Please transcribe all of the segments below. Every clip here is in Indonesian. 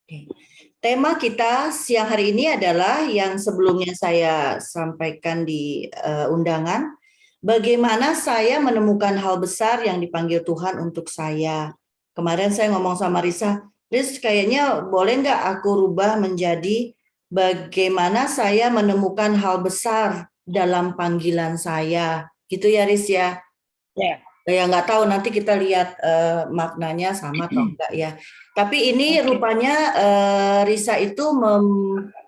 Oke. Tema kita siang hari ini adalah yang sebelumnya saya sampaikan di undangan, bagaimana saya menemukan hal besar yang dipanggil Tuhan untuk saya. Kemarin saya ngomong sama Risa, Riz kayaknya boleh nggak aku rubah menjadi bagaimana saya menemukan hal besar dalam panggilan saya. Gitu ya Riz ya. Ya, Ya nggak tahu nanti kita lihat maknanya sama atau enggak ya. Tapi ini oke. rupanya Risa itu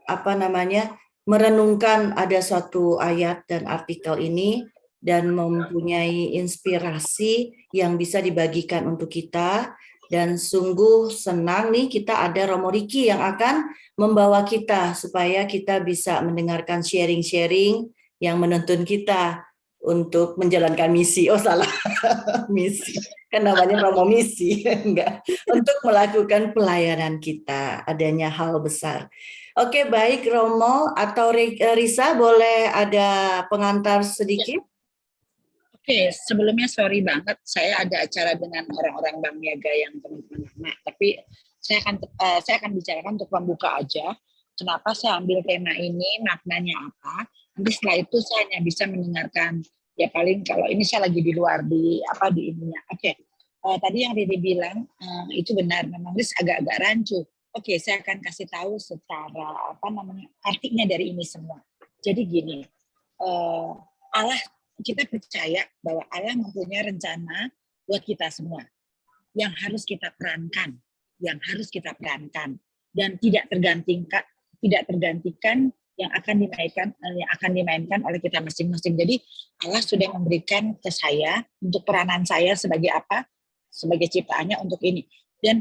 apa namanya merenungkan ada suatu ayat dan artikel ini dan mempunyai inspirasi yang bisa dibagikan untuk kita dan sungguh senang nih kita ada Romo Riki yang akan membawa kita supaya kita bisa mendengarkan sharing-sharing yang menuntun kita untuk menjalankan misi. Oh salah. Misi kan namanya Romo misi enggak untuk melakukan pelayanan kita adanya hal besar. Oke baik Romo atau Risa boleh ada pengantar sedikit. Oke, sebelumnya sorry banget, saya ada acara dengan orang-orang Bank Niaga yang teman-teman lama, tapi saya akan bicarakan untuk pembuka aja. Kenapa saya ambil tema ini, maknanya apa? Nanti setelah itu saya hanya bisa mendengarkan. Ya paling kalau ini saya lagi di luar di ininya. Oke, tadi yang Riri bilang itu benar, memang Riz agak-agak rancu. Oke, saya akan kasih tahu secara artinya dari ini semua. Jadi gini, Allah, kita percaya bahwa Allah mempunyai rencana buat kita semua yang harus kita perankan, dan tidak tergantikan yang akan dimainkan oleh kita masing-masing. Jadi Allah sudah memberikan ke saya untuk peranan saya sebagai apa? Sebagai ciptaannya untuk ini. Dan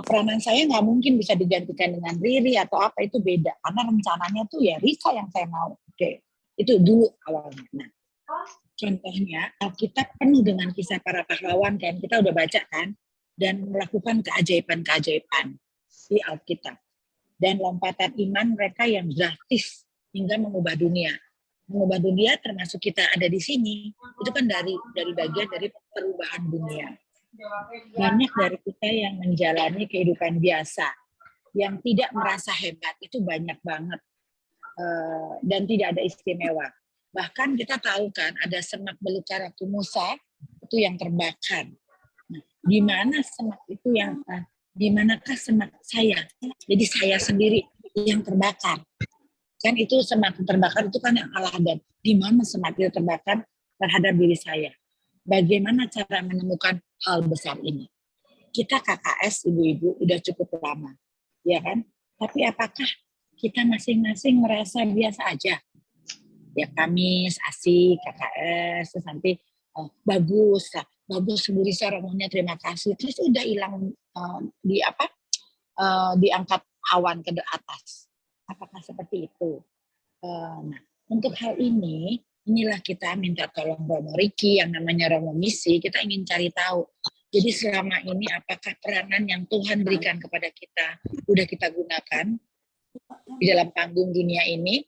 peranan saya nggak mungkin bisa digantikan dengan Riri atau apa, itu beda. Karena rencananya tuh ya Risa yang saya mau. Oke, itu dulu awalnya. Nah, contohnya Alkitab penuh dengan kisah para pahlawan kan, kita udah baca kan, dan melakukan keajaiban-keajaiban di Alkitab. Dan lompatan iman mereka yang drastis hingga mengubah dunia. Mengubah dunia termasuk kita ada di sini, itu kan dari bagian dari perubahan dunia. Banyak dari kita yang menjalani kehidupan biasa, yang tidak merasa hebat, itu banyak banget. Dan tidak ada istimewa. Bahkan kita tahu kan ada semak belukar waktu Musa itu yang terbakar. Nah, di mana semak itu di manakah semak saya? Jadi saya sendiri yang terbakar. Kan itu semak terbakar itu kan yang Allah, dan di mana semak itu terbakar terhadap diri saya. Bagaimana cara menemukan hal besar ini? Kita KKS ibu-ibu udah cukup lama, ya kan? Tapi apakah kita masing-masing merasa biasa aja? Ya Kamis, asik, KKS, terus nanti bagus, sendiri seremonya terima kasih, terus udah hilang diangkat awan ke atas. Apakah seperti itu? Nah, untuk hal ini, inilah kita minta tolong Romo Riki yang namanya Romo Misi, kita ingin cari tahu. Jadi selama ini apakah peranan yang Tuhan berikan kepada kita udah kita gunakan di dalam panggung dunia ini?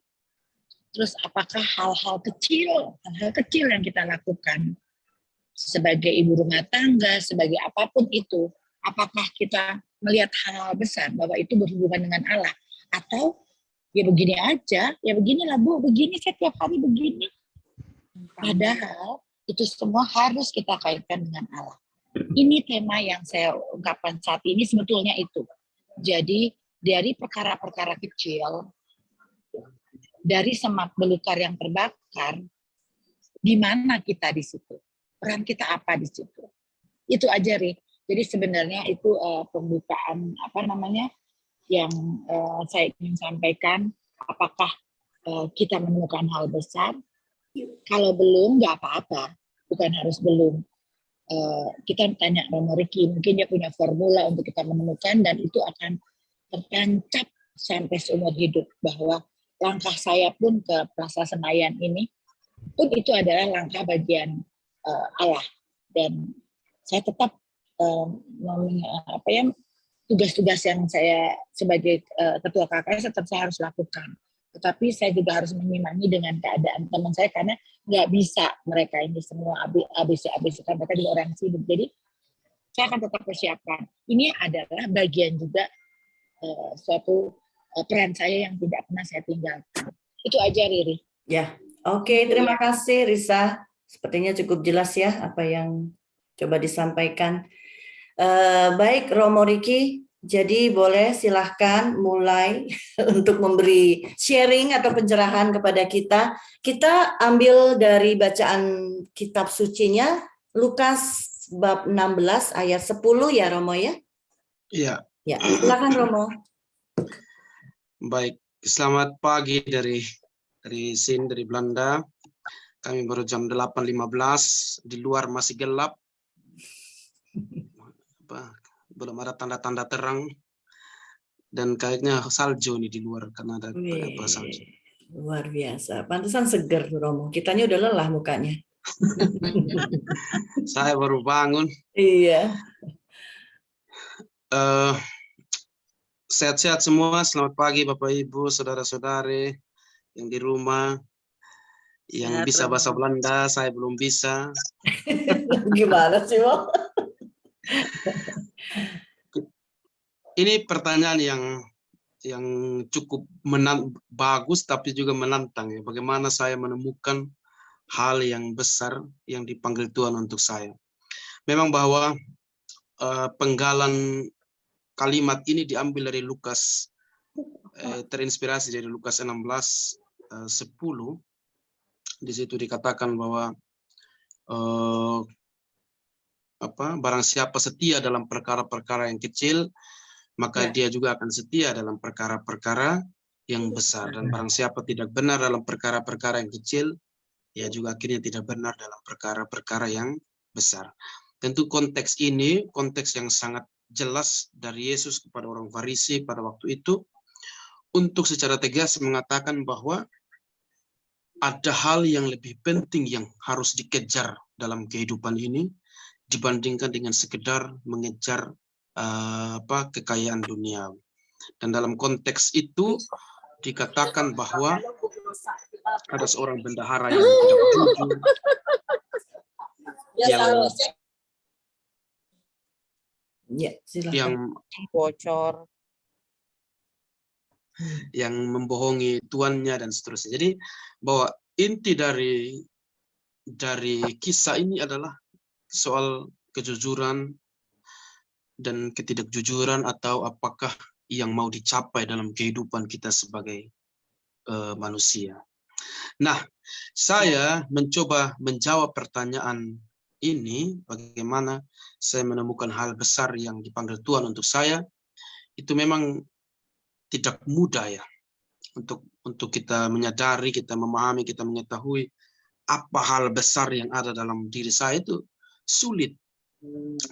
Terus apakah hal-hal kecil yang kita lakukan sebagai ibu rumah tangga, sebagai apapun itu, apakah kita melihat hal besar bahwa itu berhubungan dengan Allah, atau ya begini aja, ya beginilah Bu, begini setiap hari begini. Padahal itu semua harus kita kaitkan dengan Allah. Ini tema yang saya ungkapkan saat ini sebetulnya itu. Jadi dari perkara-perkara kecil, dari semak belukar yang terbakar, di mana kita di situ? Peran kita apa di situ? Itu aja, Ri. Jadi sebenarnya itu pembukaan yang saya ingin sampaikan. Apakah kita menemukan hal besar? Kalau belum, nggak apa-apa. Bukan harus belum. Kita tanya Romo Riki, mungkin dia punya formula untuk kita menemukan, dan itu akan tertancap sampai seumur hidup, bahwa langkah saya pun ke Plaza Senayan ini pun itu adalah langkah bagian Allah, dan saya tetap tugas-tugas yang saya sebagai ketua KKS tetap saya harus lakukan. Tetapi saya juga harus mengimani dengan keadaan teman saya, karena nggak bisa mereka ini semua ABC kan, mereka juga orang sibuk. Jadi saya akan tetap persiapkan. Ini adalah bagian juga suatu peran saya yang tidak pernah saya tinggalkan. Itu aja, Riri. Ya, oke, terima kasih Risa. Sepertinya cukup jelas ya apa yang coba disampaikan. Baik, Romo Riki, jadi boleh silahkan mulai untuk memberi sharing atau pencerahan kepada kita. Kita ambil dari bacaan kitab sucinya, Lukas bab 16 ayat 10 ya Romo ya? Iya. Ya, silakan Romo. Baik, selamat pagi dari sini, dari Belanda. Kami baru jam 8.15, di luar masih gelap. Belum ada tanda-tanda terang. Dan kayaknya salju nih di luar karena ada salju. Luar biasa. Pantesan seger Romo. Kitanya udah lelah mukanya. Saya baru bangun. Iya. Sehat-sehat semua. Selamat pagi Bapak Ibu, saudara-saudari yang di rumah. Yang bisa bahasa Belanda, saya belum bisa. Gimana sih, Mo? Ini pertanyaan yang cukup bagus tapi juga menantang ya. Bagaimana saya menemukan hal yang besar yang dipanggil Tuhan untuk saya. Memang bahwa penggalan kalimat ini diambil dari Lukas, terinspirasi dari Lukas 16:10. Di situ dikatakan bahwa barang siapa setia dalam perkara-perkara yang kecil, maka dia juga akan setia dalam perkara-perkara yang besar. Dan barang siapa tidak benar dalam perkara-perkara yang kecil, dia juga akhirnya tidak benar dalam perkara-perkara yang besar. Tentu konteks ini, konteks yang sangat jelas dari Yesus kepada orang Farisi pada waktu itu, untuk secara tegas mengatakan bahwa ada hal yang lebih penting yang harus dikejar dalam kehidupan ini, dibandingkan dengan sekedar mengejar kekayaan dunia. Dan dalam konteks itu dikatakan bahwa ada seorang bendahara yang tidak jujur, yang bocor, yang membohongi tuannya dan seterusnya. Jadi bahwa inti dari kisah ini adalah soal kejujuran dan ketidakjujuran, atau apakah yang mau dicapai dalam kehidupan kita sebagai manusia. Nah, saya mencoba menjawab pertanyaan ini, bagaimana saya menemukan hal besar yang dipanggil Tuhan untuk saya. Itu memang tidak mudah ya, untuk kita menyadari, kita memahami, kita mengetahui apa hal besar yang ada dalam diri saya. Itu sulit.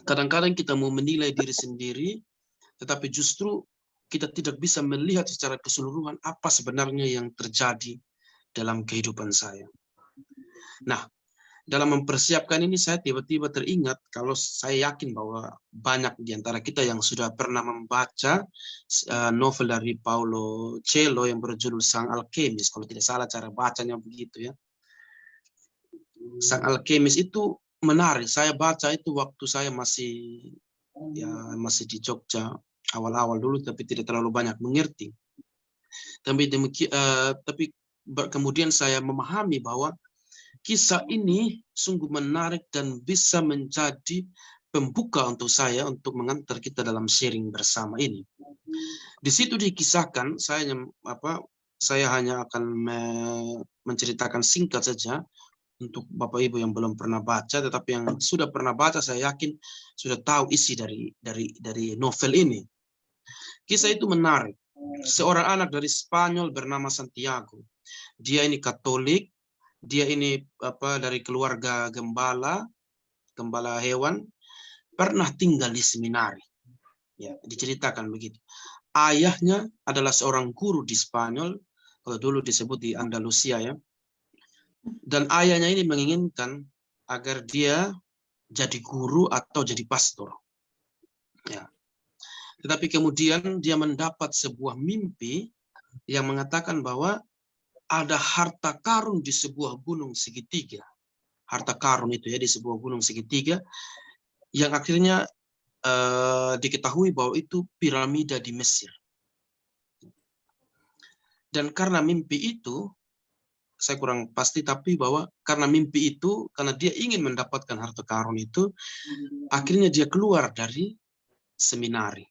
Kadang-kadang kita mau menilai diri sendiri, tetapi justru kita tidak bisa melihat secara keseluruhan apa sebenarnya yang terjadi dalam kehidupan saya. Nah, dalam mempersiapkan ini saya tiba-tiba teringat, kalau saya yakin bahwa banyak di antara kita yang sudah pernah membaca novel dari Paulo Coelho yang berjudul Sang Alkemis, kalau tidak salah cara bacanya begitu ya. Sang Alkemis itu menarik. Saya baca itu waktu saya masih di Jogja awal-awal dulu, tapi tidak terlalu banyak mengerti. Tapi kemudian saya memahami bahwa kisah ini sungguh menarik dan bisa menjadi pembuka untuk saya untuk mengantar kita dalam sharing bersama ini. Di situ dikisahkan, saya hanya akan menceritakan singkat saja untuk Bapak Ibu yang belum pernah baca, tetapi yang sudah pernah baca saya yakin sudah tahu isi dari novel ini. Kisah itu menarik. Seorang anak dari Spanyol bernama Santiago. Dia ini Katolik. Dia ini dari keluarga gembala hewan, pernah tinggal di seminari. Ya, diceritakan begitu. Ayahnya adalah seorang guru di Spanyol, kalau dulu disebut di Andalusia ya. Dan ayahnya ini menginginkan agar dia jadi guru atau jadi pastor. Ya. Tetapi kemudian dia mendapat sebuah mimpi yang mengatakan bahwa ada harta karun di sebuah gunung segitiga. Harta karun itu ya di sebuah gunung segitiga yang akhirnya diketahui bahwa itu piramida di Mesir. Dan karena mimpi itu, saya kurang pasti, tapi bahwa karena mimpi itu, karena dia ingin mendapatkan harta karun itu, akhirnya dia keluar dari seminari.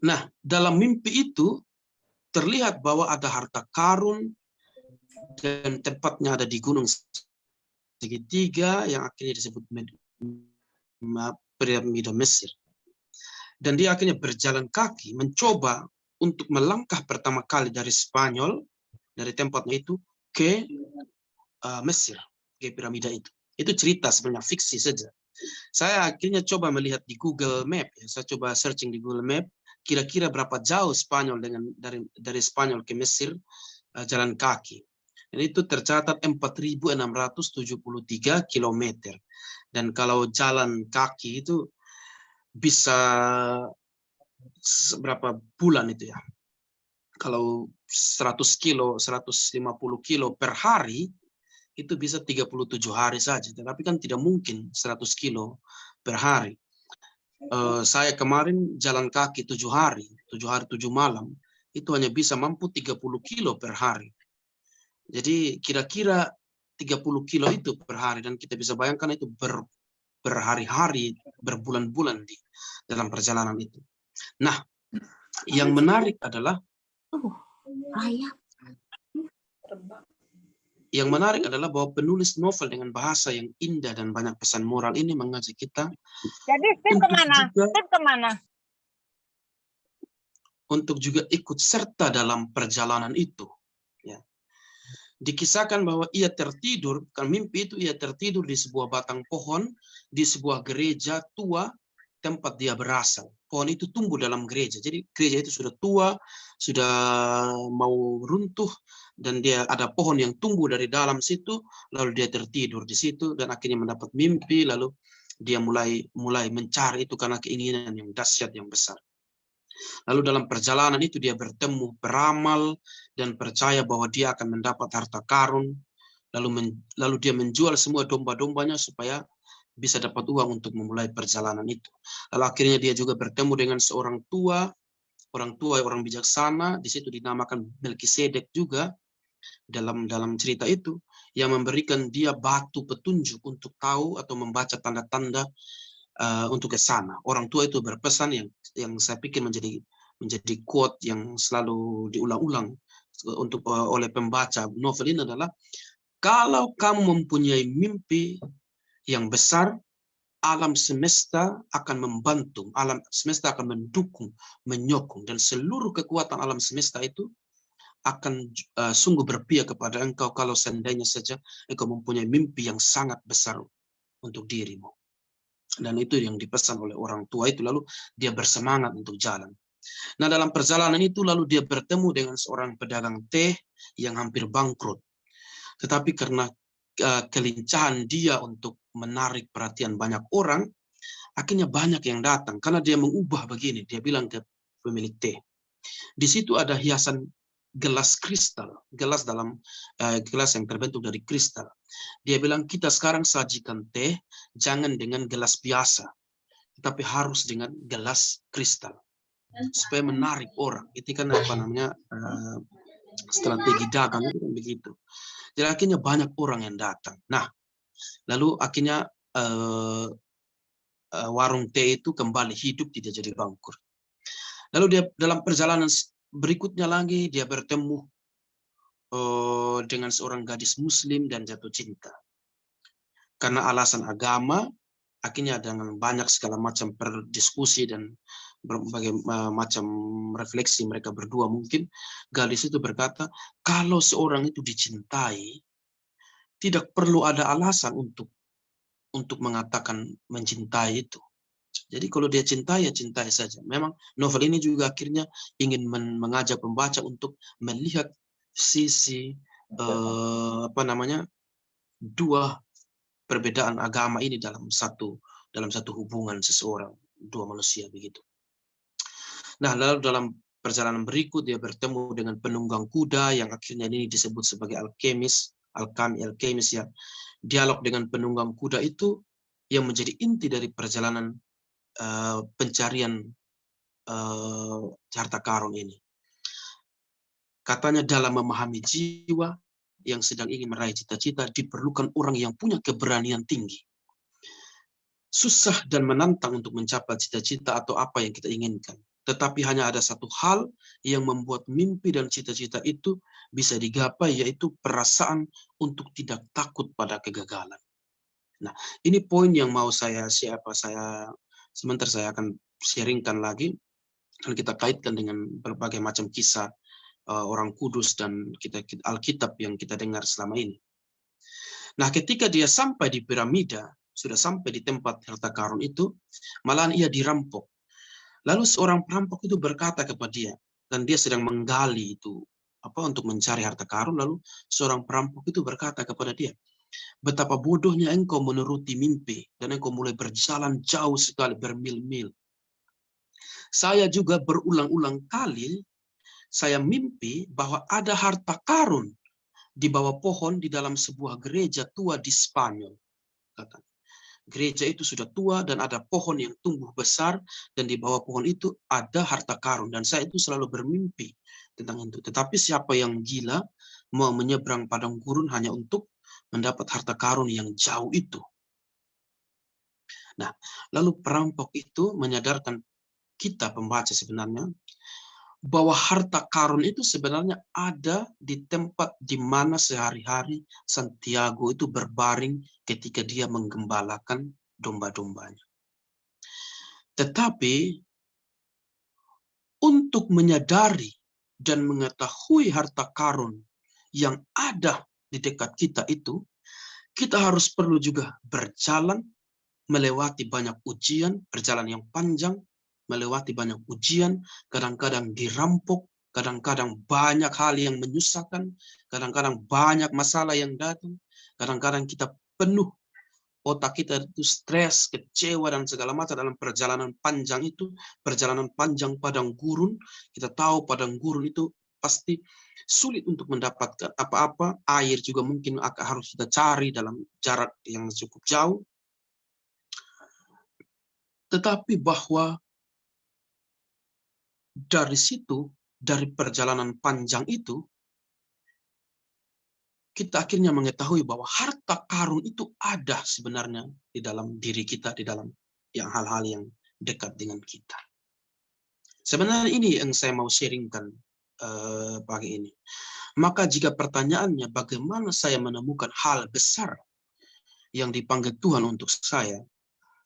Nah, dalam mimpi itu terlihat bahwa ada harta karun dan tempatnya ada di gunung segitiga yang akhirnya disebut piramida Mesir. Dan dia akhirnya berjalan kaki mencoba untuk melangkah pertama kali dari Spanyol, dari tempatnya itu ke Mesir, ke piramida itu. Itu cerita sebenarnya, fiksi saja. Saya akhirnya coba melihat di Google Map, ya. Saya coba searching di Google Map, kira-kira berapa jauh Spanyol dari Spanyol ke Mesir jalan kaki. Dan itu tercatat 4.673 km. Dan kalau jalan kaki itu bisa berapa bulan itu ya. Kalau 100 kilo, 150 kilo per hari, itu bisa 37 hari saja. Tetapi kan tidak mungkin 100 kilo per hari. Saya kemarin jalan kaki 7 hari, 7 malam, itu hanya bisa mampu 30 kilo per hari. Jadi kira-kira 30 kilo itu per hari, dan kita bisa bayangkan itu berhari-hari, berbulan-bulan di dalam perjalanan itu. Nah, yang menarik adalah bahwa penulis novel dengan bahasa yang indah dan banyak pesan moral ini mengajak kita untuk juga ikut serta dalam perjalanan itu. Ya. Dikisahkan bahwa ia tertidur, kan mimpi itu ia tertidur di sebuah batang pohon, di sebuah gereja tua tempat dia berasal. Pohon itu tumbuh dalam gereja. Jadi gereja itu sudah tua, sudah mau runtuh, dan dia ada pohon yang tumbuh dari dalam situ, lalu dia tertidur di situ dan akhirnya mendapat mimpi, lalu dia mulai mencari itu karena keinginan yang dahsyat yang besar. Lalu dalam perjalanan itu dia bertemu peramal dan percaya bahwa dia akan mendapat harta karun. Lalu dia menjual semua domba-dombanya supaya bisa dapat uang untuk memulai perjalanan itu. Lalu akhirnya dia juga bertemu dengan seorang orang bijaksana, di situ dinamakan Melkisedek juga dalam cerita itu, yang memberikan dia batu petunjuk untuk tahu atau membaca tanda-tanda untuk ke sana. Orang tua itu berpesan yang saya pikir menjadi quote yang selalu diulang-ulang untuk oleh pembaca novel ini adalah, kalau kamu mempunyai mimpi yang besar, alam semesta akan membantu, alam semesta akan mendukung, menyokong, dan seluruh kekuatan alam semesta itu akan sungguh berpihak kepada engkau kalau seandainya saja engkau mempunyai mimpi yang sangat besar untuk dirimu. Dan itu yang dipesan oleh orang tua itu, lalu dia bersemangat untuk jalan. Nah, dalam perjalanan itu lalu dia bertemu dengan seorang pedagang teh yang hampir bangkrut. Tetapi karena kelincahan dia untuk menarik perhatian banyak orang, akhirnya banyak yang datang karena dia mengubah begini. Dia bilang ke pemilik teh, di situ ada hiasan gelas kristal, gelas yang terbentuk dari kristal. Dia bilang, kita sekarang sajikan teh jangan dengan gelas biasa, tetapi harus dengan gelas kristal supaya menarik orang. Itu kan strategi dagang itu kan begitu. Jadi akhirnya banyak orang yang datang. Nah, lalu akhirnya warung teh itu kembali hidup, tidak jadi bangkrut. Lalu dia dalam perjalanan berikutnya lagi dia bertemu dengan seorang gadis muslim dan jatuh cinta. Karena alasan agama, akhirnya dengan banyak segala macam berdiskusi dan berbagai macam refleksi mereka berdua, mungkin gadis itu berkata, kalau seorang itu dicintai, tidak perlu ada alasan untuk mengatakan mencintai itu. Jadi kalau dia cintai, ya cintai saja. Memang novel ini juga akhirnya ingin mengajak pembaca untuk melihat sisi dua perbedaan agama ini dalam satu hubungan seseorang, dua manusia begitu. Nah, lalu dalam perjalanan berikut dia bertemu dengan penunggang kuda yang akhirnya ini disebut sebagai alkemis ya. Dialog dengan penunggang kuda itu yang menjadi inti dari perjalanan pencarian harta karun ini. Katanya dalam memahami jiwa yang sedang ingin meraih cita-cita diperlukan orang yang punya keberanian tinggi. Susah dan menantang untuk mencapai cita-cita atau apa yang kita inginkan. Tetapi hanya ada satu hal yang membuat mimpi dan cita-cita itu bisa digapai, yaitu perasaan untuk tidak takut pada kegagalan. Nah, ini poin yang mau sebentar saya akan sharingkan lagi, dan kita kaitkan dengan berbagai macam kisah orang kudus dan Alkitab yang kita dengar selama ini. Nah, ketika dia sampai di piramida, sudah sampai di tempat harta karun itu, malahan ia dirampok. Lalu seorang perampok itu berkata kepada dia, dan dia sedang menggali itu untuk mencari harta karun. Lalu seorang perampok itu berkata kepada dia, betapa bodohnya engkau menuruti mimpi, dan engkau mulai berjalan jauh sekali, bermil-mil. Saya juga berulang-ulang kali, saya mimpi bahwa ada harta karun di bawah pohon di dalam sebuah gereja tua di Spanyol. Kata, gereja itu sudah tua dan ada pohon yang tumbuh besar, dan di bawah pohon itu ada harta karun, dan saya itu selalu bermimpi tentang itu. Tetapi siapa yang gila mau menyeberang padang gurun hanya untuk mendapat harta karun yang jauh itu. Nah, lalu perampok itu menyadarkan kita pembaca sebenarnya bahwa harta karun itu sebenarnya ada di tempat di mana sehari-hari Santiago itu berbaring ketika dia menggembalakan domba-dombanya. Tetapi untuk menyadari dan mengetahui harta karun yang ada di dekat kita itu, kita harus perlu juga berjalan, melewati banyak ujian, berjalan yang panjang, melewati banyak ujian, kadang-kadang dirampok, kadang-kadang banyak hal yang menyusahkan, kadang-kadang banyak masalah yang datang, kadang-kadang kita penuh, otak kita itu stres, kecewa, dan segala macam dalam perjalanan panjang itu, perjalanan panjang padang gurun. Kita tahu padang gurun itu pasti sulit untuk mendapatkan apa-apa, air juga mungkin harus kita cari dalam jarak yang cukup jauh. Tetapi bahwa dari situ, dari perjalanan panjang itu, kita akhirnya mengetahui bahwa harta karun itu ada sebenarnya di dalam diri kita, di dalam hal-hal yang dekat dengan kita. Sebenarnya ini yang saya mau sharingkan pagi ini. Maka jika pertanyaannya bagaimana saya menemukan hal besar yang dipanggil Tuhan untuk saya,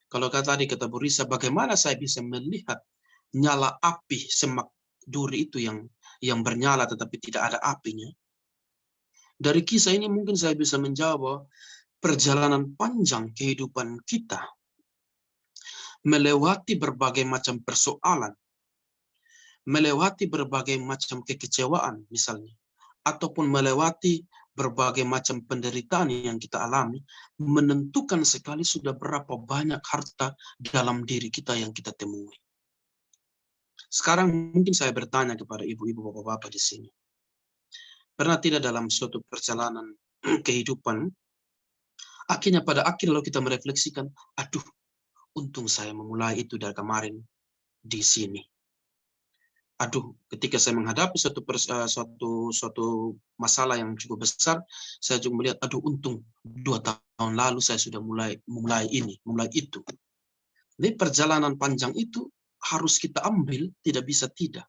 kalau tadi kata Bu Risa, bagaimana saya bisa melihat nyala api semak duri itu yang bernyala tetapi tidak ada apinya. Dari kisah ini mungkin saya bisa menjawab perjalanan panjang kehidupan kita melewati berbagai macam persoalan, melewati berbagai macam kekecewaan misalnya, ataupun melewati berbagai macam penderitaan yang kita alami, menentukan sekali sudah berapa banyak harta dalam diri kita yang kita temui. Sekarang mungkin saya bertanya kepada ibu-ibu, bapak-bapak di sini. Pernah tidak dalam suatu perjalanan kehidupan, akhirnya pada akhir lalu kita merefleksikan, aduh, untung saya memulai itu dari kemarin di sini. Aduh, ketika saya menghadapi suatu masalah yang cukup besar, saya juga melihat, aduh, untung 2 tahun lalu saya sudah mulai itu. Jadi perjalanan panjang itu harus kita ambil, tidak bisa tidak.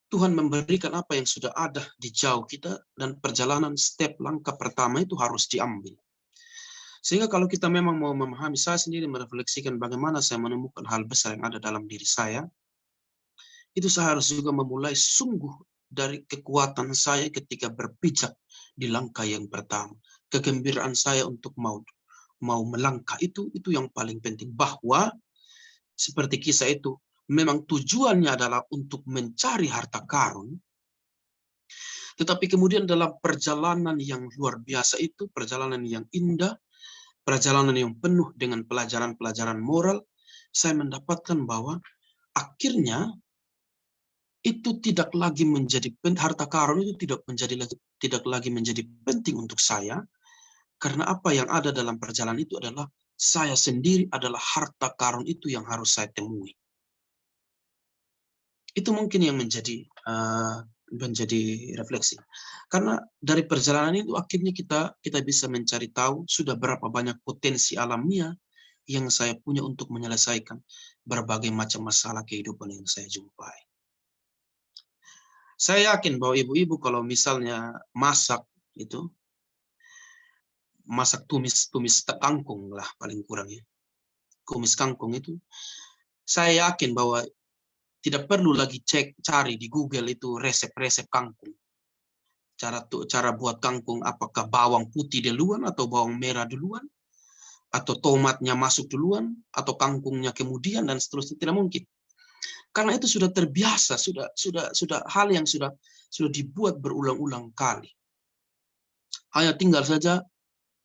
Tuhan memberikan apa yang sudah ada di jauh kita, dan perjalanan langkah pertama itu harus diambil. Sehingga kalau kita memang mau memahami, saya sendiri merefleksikan bagaimana saya menemukan hal besar yang ada dalam diri saya, itu saya harus juga memulai sungguh dari kekuatan saya ketika berpijak di langkah yang pertama. Kegembiraan saya untuk mau melangkah itu yang paling penting. Bahwa seperti kisah itu, memang tujuannya adalah untuk mencari harta karun, tetapi kemudian dalam perjalanan yang luar biasa itu, perjalanan yang indah, perjalanan yang penuh dengan pelajaran-pelajaran moral, saya mendapatkan bahwa akhirnya itu tidak lagi menjadi harta karun itu tidak lagi menjadi penting untuk saya, karena apa yang ada dalam perjalanan itu adalah saya sendiri adalah harta karun itu yang harus saya temui. Itu mungkin yang menjadi refleksi. Karena dari perjalanan itu akhirnya kita bisa mencari tahu sudah berapa banyak potensi alamiah yang saya punya untuk menyelesaikan berbagai macam masalah kehidupan yang saya jumpai. Saya yakin bahwa ibu-ibu kalau misalnya masak itu, masak tumis kangkung lah paling kurang ya. Tumis kangkung itu, saya yakin bahwa tidak perlu lagi cari di Google itu resep-resep kangkung. Cara buat kangkung, apakah bawang putih duluan atau bawang merah duluan, atau tomatnya masuk duluan, atau kangkungnya kemudian, dan seterusnya. Tidak mungkin. Karena itu sudah terbiasa, sudah hal yang sudah dibuat berulang-ulang kali. Hanya tinggal saja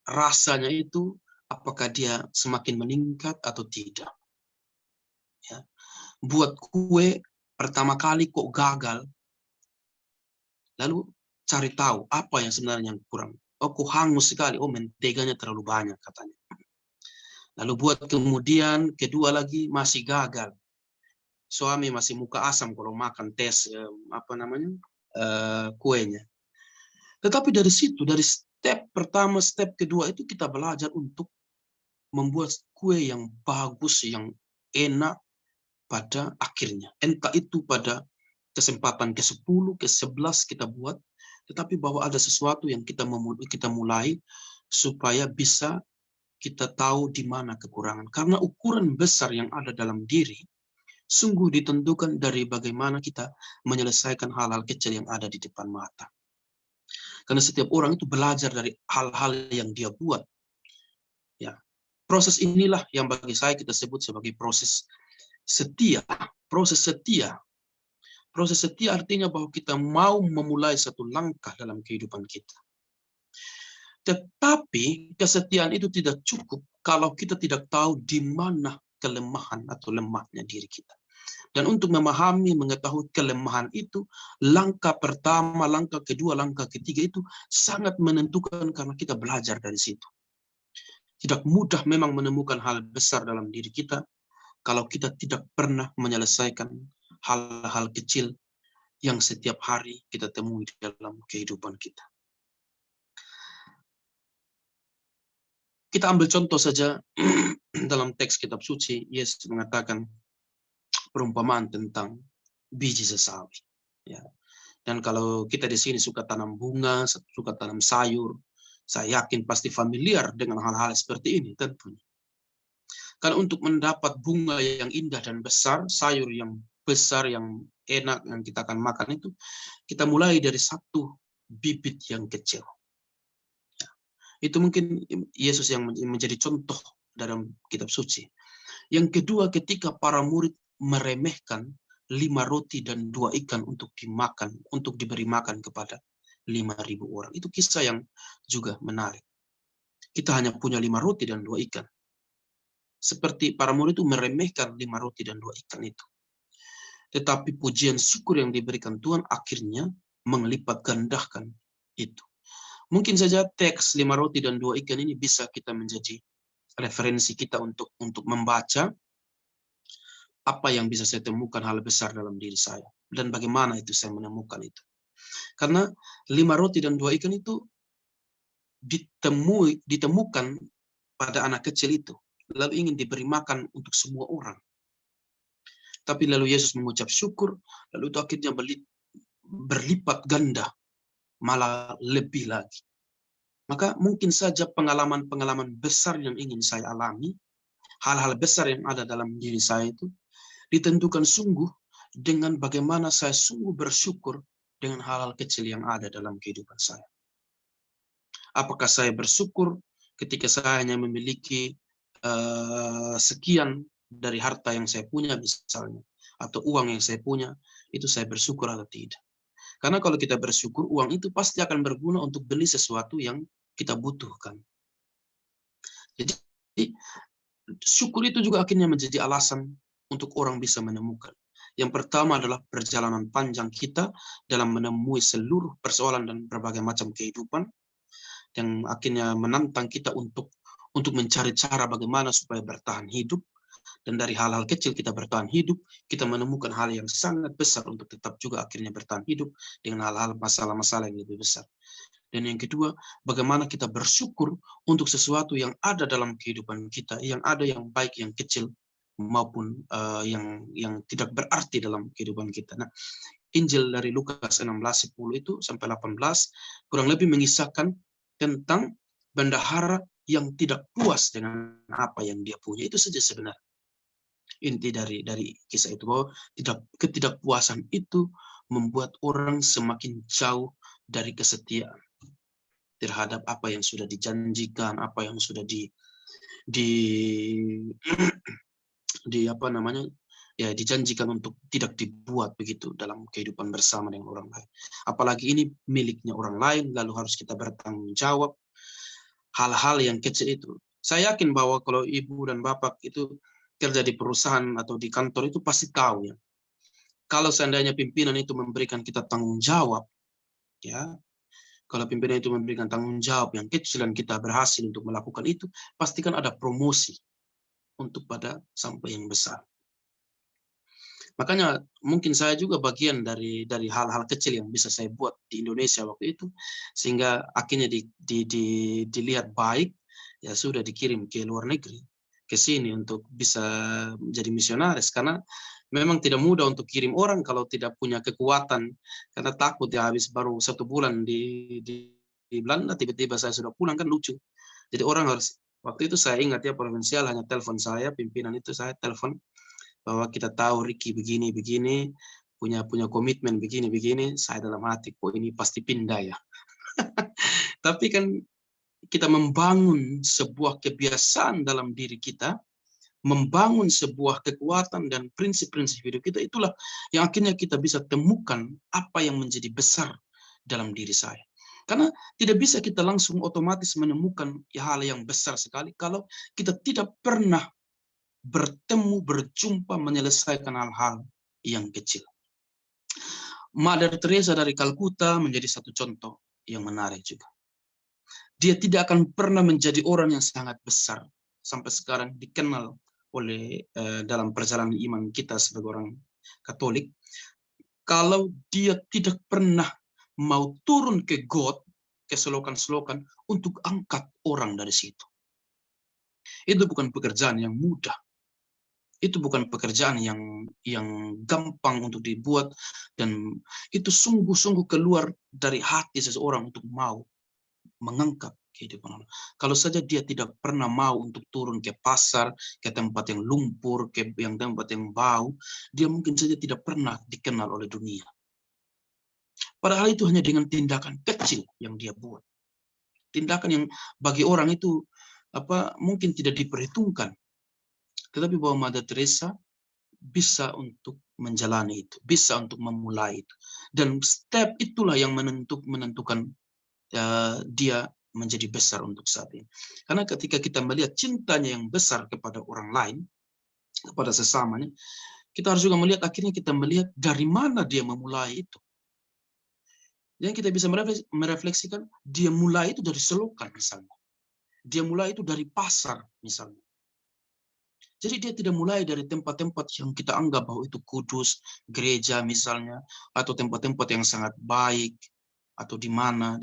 rasanya itu apakah dia semakin meningkat atau tidak. Ya. Buat kue pertama kali kok gagal, lalu cari tahu apa yang sebenarnya yang kurang. Oh, kok hangus sekali. Oh, menteganya terlalu banyak katanya. Lalu buat kemudian kedua lagi masih gagal. Suami masih muka asam kalau makan tes kuenya. Tetapi dari situ, dari step pertama, step kedua itu kita belajar untuk membuat kue yang bagus, yang enak pada akhirnya. Entah itu pada kesempatan ke-10, ke-11 kita buat, tetapi bahwa ada sesuatu yang kita mulai supaya bisa kita tahu di mana kekurangan. Karena ukuran besar yang ada dalam diri sungguh ditentukan dari bagaimana kita menyelesaikan hal-hal kecil yang ada di depan mata. Karena setiap orang itu belajar dari hal-hal yang dia buat. Ya, proses inilah yang bagi saya kita sebut sebagai proses setia. Proses setia. Proses setia artinya bahwa kita mau memulai satu langkah dalam kehidupan kita. Tetapi kesetiaan itu tidak cukup kalau kita tidak tahu di mana kelemahan atau lemahnya diri kita. Dan untuk memahami, mengetahui kelemahan itu, langkah pertama, langkah kedua, langkah ketiga itu sangat menentukan karena kita belajar dari situ. Tidak mudah memang menemukan hal besar dalam diri kita kalau kita tidak pernah menyelesaikan hal-hal kecil yang setiap hari kita temui dalam kehidupan kita. Kita ambil contoh saja dalam teks kitab suci, Yesus mengatakan perumpamaan tentang biji sesawi. Ya. Dan kalau kita di sini suka tanam bunga, suka tanam sayur, saya yakin pasti familiar dengan hal-hal seperti ini tentunya. Karena untuk mendapat bunga yang indah dan besar, sayur yang besar, yang enak, yang kita akan makan itu, kita mulai dari satu bibit yang kecil. Ya. Itu mungkin Yesus yang menjadi contoh dalam kitab suci. Yang kedua, ketika para murid meremehkan 5 roti dan 2 ikan untuk dimakan, untuk diberi makan kepada 5.000 orang. Itu kisah yang juga menarik. Kita hanya punya 5 roti dan 2 ikan. Seperti para murid itu meremehkan 5 roti dan 2 ikan itu. Tetapi pujian syukur yang diberikan Tuhan akhirnya melipat gandakan itu. Mungkin saja teks 5 roti dan 2 ikan ini bisa kita menjadi referensi kita untuk membaca apa yang bisa saya temukan hal besar dalam diri saya. Dan bagaimana itu saya menemukan itu. Karena 5 roti dan 2 ikan itu ditemukan pada anak kecil itu. Lalu ingin diberi makan untuk semua orang. Tapi lalu Yesus mengucap syukur, lalu itu akhirnya berlipat ganda, malah lebih lagi. Maka mungkin saja pengalaman-pengalaman besar yang ingin saya alami, hal-hal besar yang ada dalam diri saya itu, ditentukan sungguh dengan bagaimana saya sungguh bersyukur dengan hal-hal kecil yang ada dalam kehidupan saya. Apakah saya bersyukur ketika saya hanya memiliki sekian dari harta yang saya punya misalnya, atau uang yang saya punya, itu saya bersyukur atau tidak. Karena kalau kita bersyukur, uang itu pasti akan berguna untuk beli sesuatu yang kita butuhkan. Jadi syukur itu juga akhirnya menjadi alasan untuk orang bisa menemukan. Yang pertama adalah perjalanan panjang kita dalam menemui seluruh persoalan dan berbagai macam kehidupan yang akhirnya menantang kita untuk mencari cara bagaimana supaya bertahan hidup. Dan dari hal-hal kecil kita bertahan hidup, kita menemukan hal yang sangat besar untuk tetap juga akhirnya bertahan hidup dengan hal-hal masalah-masalah yang lebih besar. Dan yang kedua, bagaimana kita bersyukur untuk sesuatu yang ada dalam kehidupan kita, yang ada yang baik, yang kecil, maupun yang tidak berarti dalam kehidupan kita. Nah, Injil dari Lukas 16:10 itu sampai 18 kurang lebih mengisahkan tentang bendahara yang tidak puas dengan apa yang dia punya. Itu saja sebenarnya inti dari kisah itu, bahwa ketidakpuasan itu membuat orang semakin jauh dari kesetiaan terhadap apa yang sudah dijanjikan, apa yang sudah di apa namanya, ya, dijanjikan untuk tidak dibuat begitu dalam kehidupan bersama dengan orang lain. Apalagi ini miliknya orang lain, lalu harus kita bertanggung jawab hal-hal yang kecil itu. Saya yakin bahwa kalau ibu dan bapak itu kerja di perusahaan atau di kantor itu pasti tahu ya. Kalau seandainya pimpinan itu memberikan kita tanggung jawab, ya, kalau pimpinan itu memberikan tanggung jawab yang kecil dan kita berhasil untuk melakukan itu, pastikan ada promosi untuk pada sampai yang besar. Makanya mungkin saya juga bagian dari hal-hal kecil yang bisa saya buat di Indonesia waktu itu, sehingga akhirnya dilihat baik, ya sudah dikirim ke luar negeri, ke sini untuk bisa menjadi misionaris. Karena memang tidak mudah untuk kirim orang kalau tidak punya kekuatan, karena takut ya habis baru 1 bulan di Belanda, tiba-tiba saya sudah pulang, kan lucu. Jadi orang harus, waktu itu saya ingat ya, provinsial hanya telepon saya, pimpinan itu saya telepon, bahwa kita tahu Ricky begini, punya komitmen begini, saya dalam hati, kok ini pasti pindah ya. Tapi kan kita membangun sebuah kebiasaan dalam diri kita, membangun sebuah kekuatan dan prinsip-prinsip hidup kita, itulah yang akhirnya kita bisa temukan apa yang menjadi besar dalam diri saya. Karena tidak bisa kita langsung otomatis menemukan hal yang besar sekali kalau kita tidak pernah bertemu, berjumpa, menyelesaikan hal-hal yang kecil. Mother Teresa dari Kalkuta menjadi satu contoh yang menarik juga. Dia tidak akan pernah menjadi orang yang sangat besar sampai sekarang dikenal oleh dalam perjalanan iman kita sebagai orang Katolik, kalau dia tidak pernah mau turun ke got, ke selokan-selokan untuk angkat orang dari situ. Itu bukan pekerjaan yang mudah. Itu bukan pekerjaan yang gampang untuk dibuat, dan itu sungguh-sungguh keluar dari hati seseorang untuk mau mengangkat kehidupan orang. Kalau saja dia tidak pernah mau untuk turun ke pasar, ke tempat yang lumpur, ke tempat yang bau, dia mungkin saja tidak pernah dikenal oleh dunia. Padahal itu hanya dengan tindakan kecil yang dia buat. Tindakan yang bagi orang itu mungkin tidak diperhitungkan. Tetapi bahwa Mother Teresa bisa untuk menjalani itu, bisa untuk memulai itu. Dan step itulah yang menentukan dia menjadi besar untuk saat ini. Karena ketika kita melihat cintanya yang besar kepada orang lain, kepada sesamanya, kita harus juga melihat, akhirnya kita melihat dari mana dia memulai itu. Yang kita bisa merefleksikan, dia mulai itu dari selokan misalnya. Dia mulai itu dari pasar misalnya. Jadi dia tidak mulai dari tempat-tempat yang kita anggap bahwa itu kudus, gereja misalnya, atau tempat-tempat yang sangat baik, atau di mana.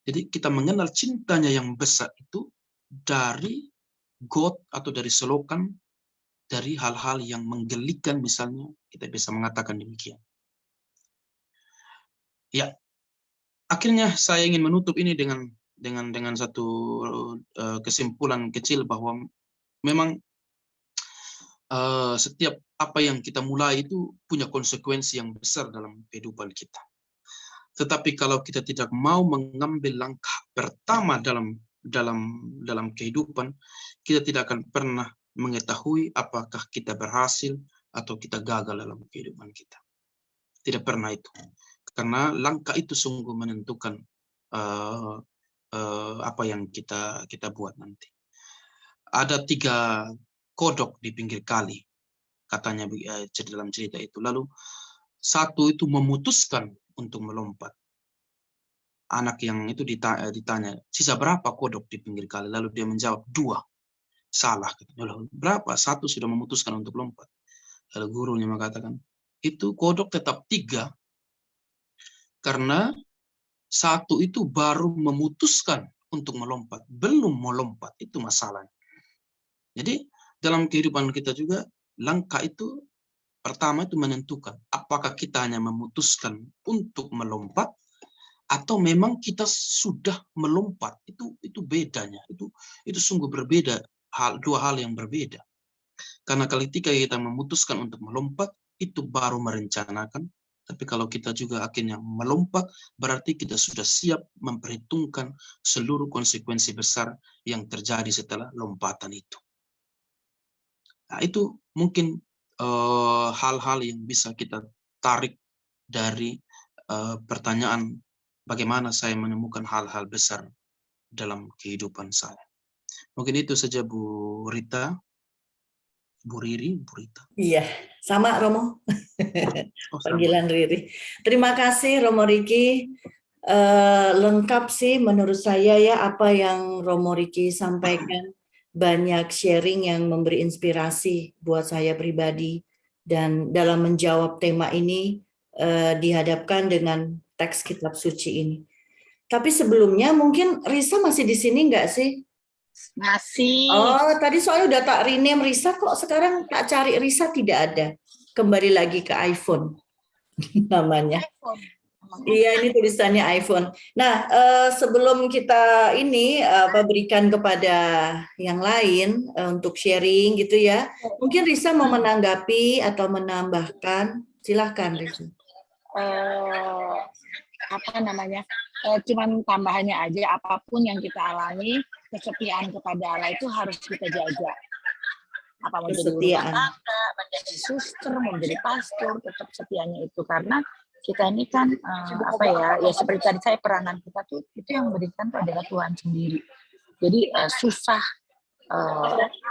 Jadi kita mengenal cintanya yang besar itu dari got atau dari selokan, dari hal-hal yang menggelikan misalnya, kita bisa mengatakan demikian. Ya, akhirnya saya ingin menutup ini dengan satu kesimpulan kecil, bahwa memang setiap apa yang kita mulai itu punya konsekuensi yang besar dalam kehidupan kita. Tetapi kalau kita tidak mau mengambil langkah pertama dalam kehidupan, kita tidak akan pernah mengetahui apakah kita berhasil atau kita gagal dalam kehidupan kita. Tidak pernah itu. Karena langkah itu sungguh menentukan apa yang kita buat nanti. Ada 3 kodok di pinggir kali, katanya dalam cerita itu. Lalu 1 itu memutuskan untuk melompat. Anak yang itu ditanya, sisa berapa kodok di pinggir kali? Lalu dia menjawab 2. salah. Loh, berapa? Satu sudah memutuskan untuk lompat. Lalu gurunya mengatakan, itu kodok tetap 3, karena satu itu baru memutuskan untuk melompat, belum melompat, itu masalahnya. Jadi dalam kehidupan kita juga, langkah itu pertama itu menentukan apakah kita hanya memutuskan untuk melompat atau memang kita sudah melompat. Itu bedanya. Itu sungguh berbeda, dua hal yang berbeda. Karena ketika kita memutuskan untuk melompat, itu baru merencanakan. Tapi kalau kita juga akhirnya melompat, berarti kita sudah siap memperhitungkan seluruh konsekuensi besar yang terjadi setelah lompatan itu. Nah, itu mungkin hal-hal yang bisa kita tarik dari pertanyaan bagaimana saya menemukan hal-hal besar dalam kehidupan saya. Mungkin itu saja Bu Rita. Bu Riri, Bu Rita. Iya, sama Romo. Oh, Panggilan Riri. Terima kasih Romo Riki. Lengkap sih menurut saya ya apa yang Romo Riki sampaikan. Banyak sharing yang memberi inspirasi buat saya pribadi. Dan dalam menjawab tema ini dihadapkan dengan teks kitab suci ini. Tapi sebelumnya mungkin Risa masih di sini nggak sih? Masih. Oh, tadi soalnya udah tak rename Risa, kok sekarang tak cari Risa tidak ada. Kembali lagi ke iPhone namanya. iPhone. Iya, ini tulisannya iPhone. Nah, sebelum kita ini berikan kepada yang lain untuk sharing gitu ya, mungkin Risa mau menanggapi atau menambahkan, silahkan Risa. Apa namanya? Cuman tambahannya aja, apapun yang kita alami, kesetiaan kepada Allah itu harus kita jaga. Apa mau jadi rumah tangga, menjadi suster, mau menjadi pastor, tetap setianya itu, karena kita ini kan apa ya seperti tadi saya, peranan kita tuh itu yang memberikan tuh adalah Tuhan sendiri. Jadi susah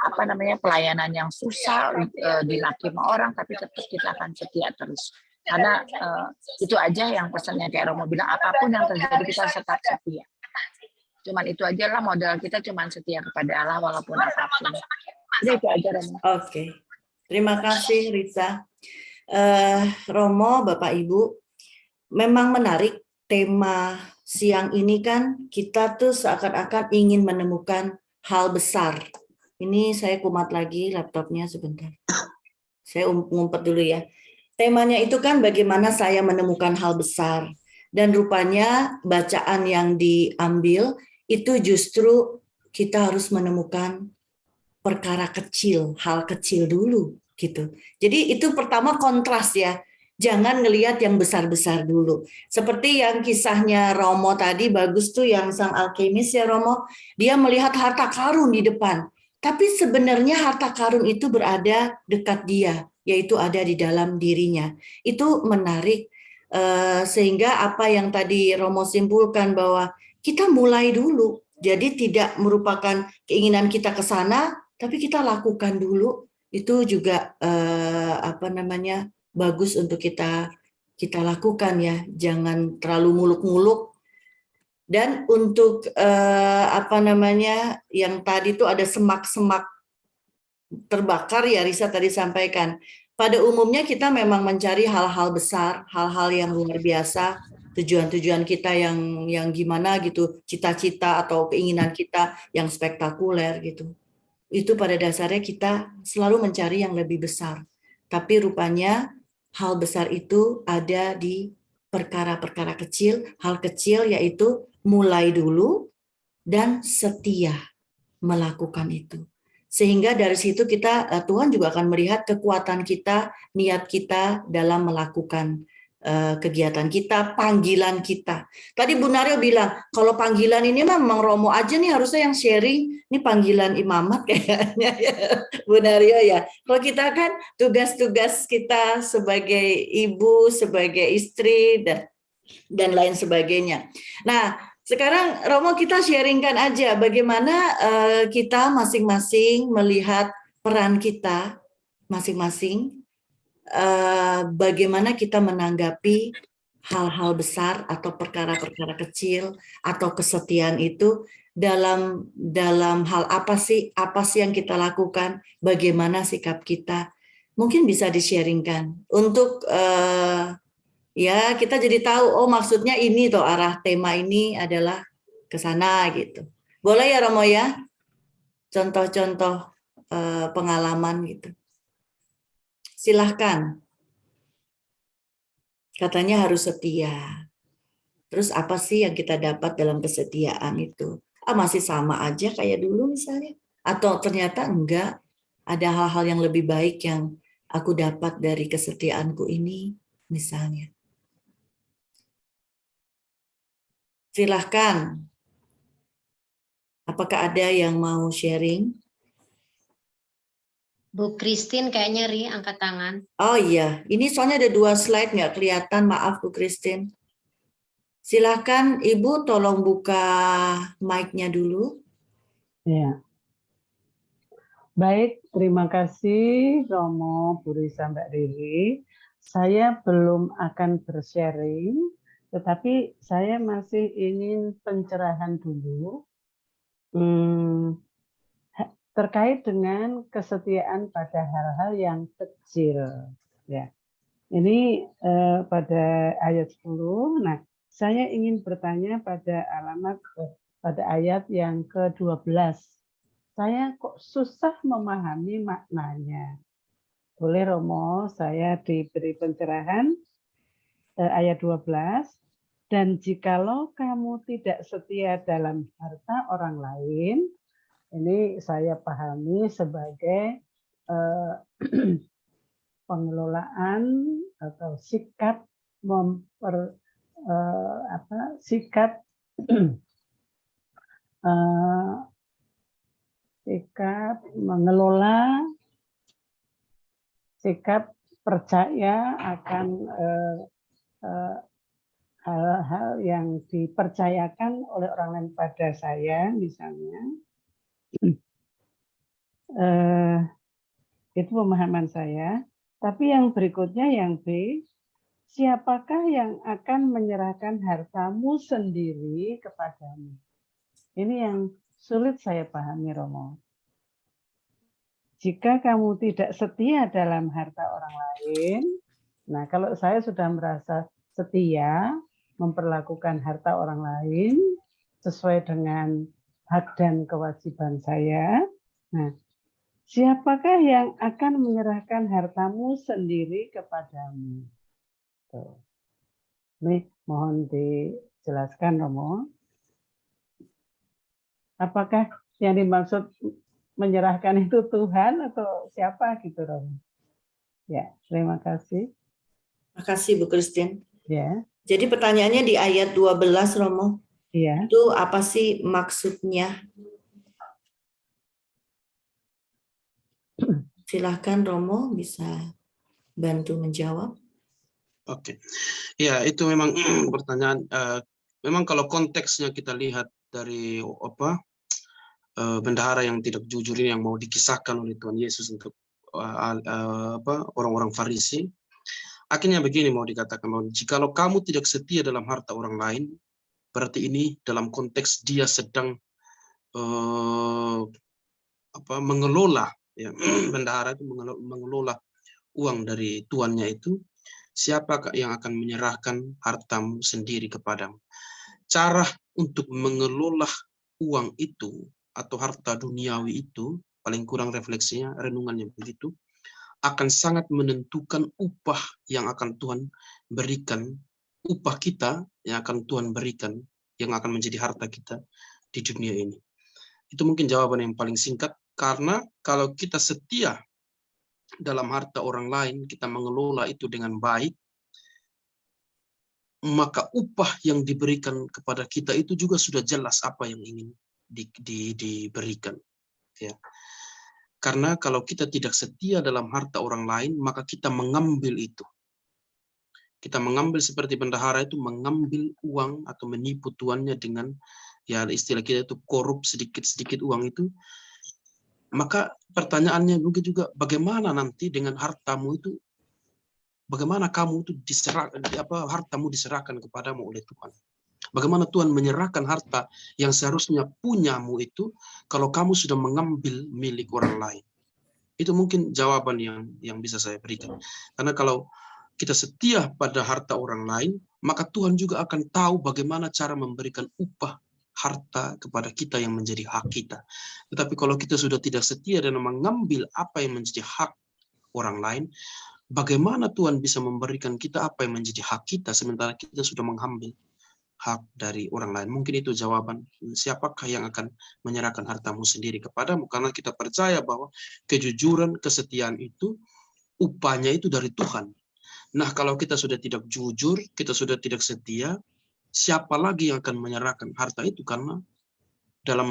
apa namanya pelayanan yang susah dilaki sama orang, tapi tetap kita akan setia terus. Karena itu aja yang pesannya kayak Romo bilang, apapun yang terjadi kita tetap setia. Cuman itu aja lah modal kita, cuman setia kepada Allah walaupun apapun. Jadi itu aja Romo. Oke. Terima kasih Risa. Romo, Bapak Ibu, memang menarik tema siang ini kan kita tuh seakan-akan ingin menemukan hal besar. Ini saya kumat lagi laptopnya sebentar. Saya ngumpet dulu ya. Temanya itu kan bagaimana saya menemukan hal besar. Dan rupanya bacaan yang diambil itu justru kita harus menemukan perkara kecil, hal kecil dulu gitu. Jadi itu pertama kontras ya. Jangan ngelihat yang besar-besar dulu. Seperti yang kisahnya Romo tadi, bagus tuh yang sang alkemis ya Romo. Dia melihat harta karun di depan. Tapi sebenarnya harta karun itu berada dekat dia, yaitu ada di dalam dirinya. Itu menarik sehingga apa yang tadi Romo simpulkan bahwa kita mulai dulu. Jadi tidak merupakan keinginan kita ke sana, tapi kita lakukan dulu. Itu juga apa namanya bagus untuk kita lakukan ya. Jangan terlalu muluk-muluk. Dan untuk apa namanya yang tadi itu ada semak-semak terbakar ya Risa tadi sampaikan. Pada umumnya kita memang mencari hal-hal besar, hal-hal yang luar biasa, tujuan-tujuan kita yang gimana gitu, cita-cita atau keinginan kita yang spektakuler gitu. Itu pada dasarnya kita selalu mencari yang lebih besar. Tapi rupanya hal besar itu ada di perkara-perkara kecil, hal kecil yaitu mulai dulu dan setia melakukan itu. Sehingga dari situ kita Tuhan juga akan melihat kekuatan kita, niat kita dalam melakukan kegiatan kita, panggilan kita. Tadi Bu Nario bilang, kalau panggilan ini memang Romo aja nih harusnya yang sharing, ini panggilan imamat kayaknya ya, Bu Nario ya. Kalau kita kan tugas-tugas kita sebagai ibu, sebagai istri, dan lain sebagainya. Nah, sekarang Romo kita sharingkan aja bagaimana kita masing-masing melihat peran kita masing-masing, bagaimana kita menanggapi hal-hal besar atau perkara-perkara kecil atau kesetiaan itu dalam hal apa sih yang kita lakukan, bagaimana sikap kita, mungkin bisa di-sharingkan untuk ya kita jadi tahu, oh maksudnya ini toh arah tema ini adalah ke sana gitu. Boleh ya Romo ya, contoh-contoh pengalaman gitu. Silahkan. Katanya harus setia. Terus apa sih yang kita dapat dalam kesetiaan itu? Masih sama aja kayak dulu misalnya. Atau ternyata enggak, ada hal-hal yang lebih baik yang aku dapat dari kesetiaanku ini misalnya. Silahkan. Apakah ada yang mau sharing? Bu Christine kayaknya angkat tangan. Oh iya, ini soalnya ada 2 slide nggak kelihatan, maaf Bu Christine. Silahkan Ibu tolong buka mic-nya dulu. Ya. Baik, terima kasih Romo, Bu Risa, Mbak Riri. Saya belum akan bersharing, tetapi saya masih ingin pencerahan dulu terkait dengan kesetiaan pada hal-hal yang kecil. Ya, ini pada ayat 10. Nah, saya ingin bertanya pada pada ayat yang ke-12. Saya kok susah memahami maknanya. Boleh Romo, saya diberi pencerahan ayat 12. Dan jikalau kamu tidak setia dalam harta orang lain, ini saya pahami sebagai pengelolaan atau sikap sikap mengelola, sikap percaya akan hal-hal yang dipercayakan oleh orang lain pada saya, misalnya. Itu pemahaman saya. Tapi yang berikutnya, yang B, siapakah yang akan menyerahkan hartamu sendiri kepadamu? Ini yang sulit saya pahami, Romo. Jika kamu tidak setia dalam harta orang lain, nah kalau saya sudah merasa setia memperlakukan harta orang lain sesuai dengan hak dan kewajiban saya, nah siapakah yang akan menyerahkan hartamu sendiri kepadamu? Tuh. Ini mohon dijelaskan, Romo. Apakah yang dimaksud menyerahkan itu Tuhan atau siapa gitu, Romo? Ya, terima kasih. Terima kasih Bu Christine. Ya. Jadi pertanyaannya di ayat 12 Romo. Iya. Itu apa sih maksudnya? Silahkan Romo bisa bantu menjawab. Oke. Ya, itu memang pertanyaan. Memang kalau konteksnya kita lihat dari bendahara yang tidak jujur ini yang mau dikisahkan oleh Tuhan Yesus untuk orang-orang Farisi. Akhirnya begini mau dikatakan bahwa jikalau kamu tidak setia dalam harta orang lain, berarti ini dalam konteks dia sedang mengelola, ya, bendahara itu mengelola uang dari tuannya itu. Siapa yang akan menyerahkan hartamu sendiri kepadamu? Cara untuk mengelola uang itu atau harta duniawi itu, paling kurang refleksinya, renungannya begitu, akan sangat menentukan upah yang akan Tuhan berikan, upah kita yang akan Tuhan berikan, yang akan menjadi harta kita di dunia ini. Itu mungkin jawaban yang paling singkat, karena kalau kita setia dalam harta orang lain, kita mengelola itu dengan baik, maka upah yang diberikan kepada kita itu juga sudah jelas apa yang ingin diberikan. Ya. Karena kalau kita tidak setia dalam harta orang lain, maka kita mengambil itu. Kita mengambil seperti bendahara itu mengambil uang atau menipu tuannya dengan, ya istilah kita itu korup sedikit-sedikit uang itu. Maka pertanyaannya mungkin juga bagaimana nanti dengan hartamu itu bagaimana kamu itu hartamu diserahkan kepadamu oleh Tuhan. Bagaimana Tuhan menyerahkan harta yang seharusnya punyamu itu kalau kamu sudah mengambil milik orang lain. Itu mungkin jawaban yang bisa saya berikan. Karena kalau kita setia pada harta orang lain, maka Tuhan juga akan tahu bagaimana cara memberikan upah harta kepada kita yang menjadi hak kita. Tetapi kalau kita sudah tidak setia dan mengambil apa yang menjadi hak orang lain, bagaimana Tuhan bisa memberikan kita apa yang menjadi hak kita sementara kita sudah mengambil hak dari orang lain? Mungkin itu jawaban. Siapakah yang akan menyerahkan hartamu sendiri kepadamu? Karena kita percaya bahwa kejujuran, kesetiaan itu upahnya itu dari Tuhan. Nah, kalau kita sudah tidak jujur, kita sudah tidak setia, siapa lagi yang akan menyerahkan harta itu? Karena dalam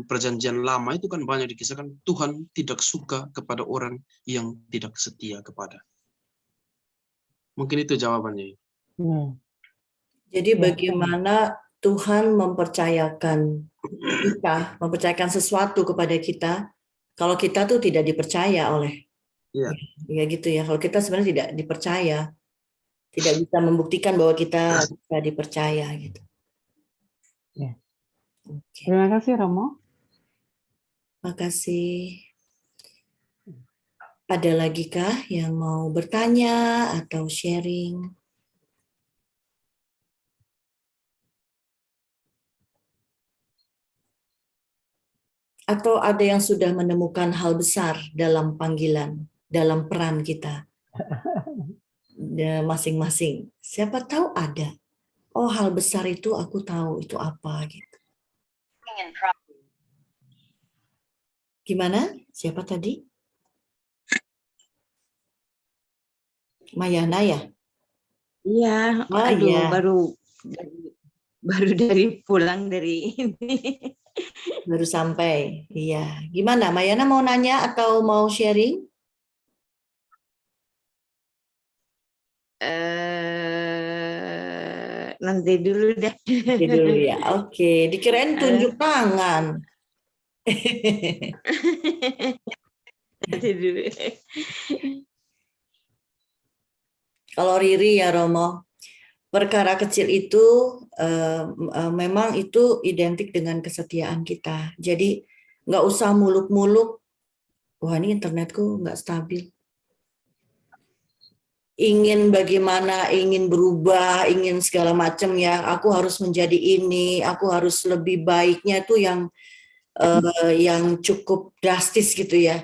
perjanjian lama itu kan banyak dikisahkan Tuhan tidak suka kepada orang yang tidak setia kepada. Mungkin itu jawabannya. Jadi bagaimana Tuhan mempercayakan kita, mempercayakan sesuatu kepada kita, kalau kita tuh tidak dipercaya oleh, ya gitu ya. Kalau kita sebenarnya tidak dipercaya, tidak bisa membuktikan bahwa kita bisa dipercaya gitu. Ya. Oke. Terima kasih Romo. Makasih. Ada lagi kah yang mau bertanya atau sharing? Atau ada yang sudah menemukan hal besar dalam panggilan, dalam peran kita masing-masing. Siapa tahu ada. Oh, hal besar itu aku tahu itu apa gitu. Gimana? Siapa tadi? Mayana ya? Iya, Oh, aduh iya. baru dari pulang dari ini. Baru sampai. Iya. Gimana? Mayana mau nanya atau mau sharing? Nanti dulu deh. Nanti dulu ya. Oke. Dikirain tunjuk tangan. Nanti dulu. Kalau Riri ya Romo, perkara kecil itu memang itu identik dengan kesetiaan kita. Jadi nggak usah muluk-muluk. Wah, ini internetku nggak stabil. Ingin bagaimana, ingin berubah, ingin segala macam ya. Aku harus menjadi ini, aku harus lebih baiknya itu yang cukup drastis gitu ya.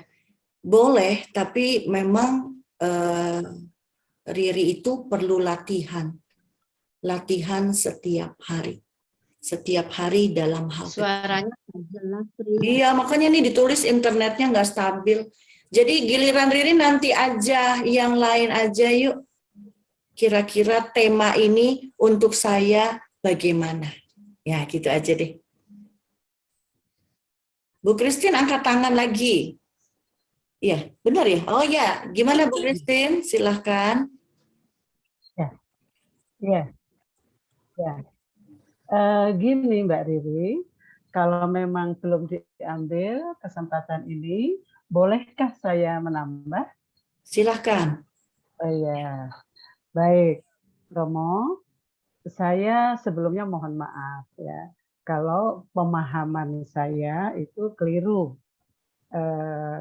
Boleh, tapi memang Riri itu perlu latihan. Latihan setiap hari. Setiap hari dalam hal Suaranya jelas. Iya, makanya nih ditulis internetnya nggak stabil. Jadi giliran Riri nanti aja, yang lain aja yuk. Kira-kira tema ini untuk saya bagaimana? Ya, gitu aja deh. Bu Christine angkat tangan lagi. Iya, benar ya? Oh ya, gimana Bu Christine? Silahkan. Ya. Gini Mbak Riri, kalau memang belum diambil kesempatan ini, bolehkah saya menambah? Silahkan. Oh ya, baik Romo, saya sebelumnya mohon maaf ya, kalau pemahaman saya itu keliru.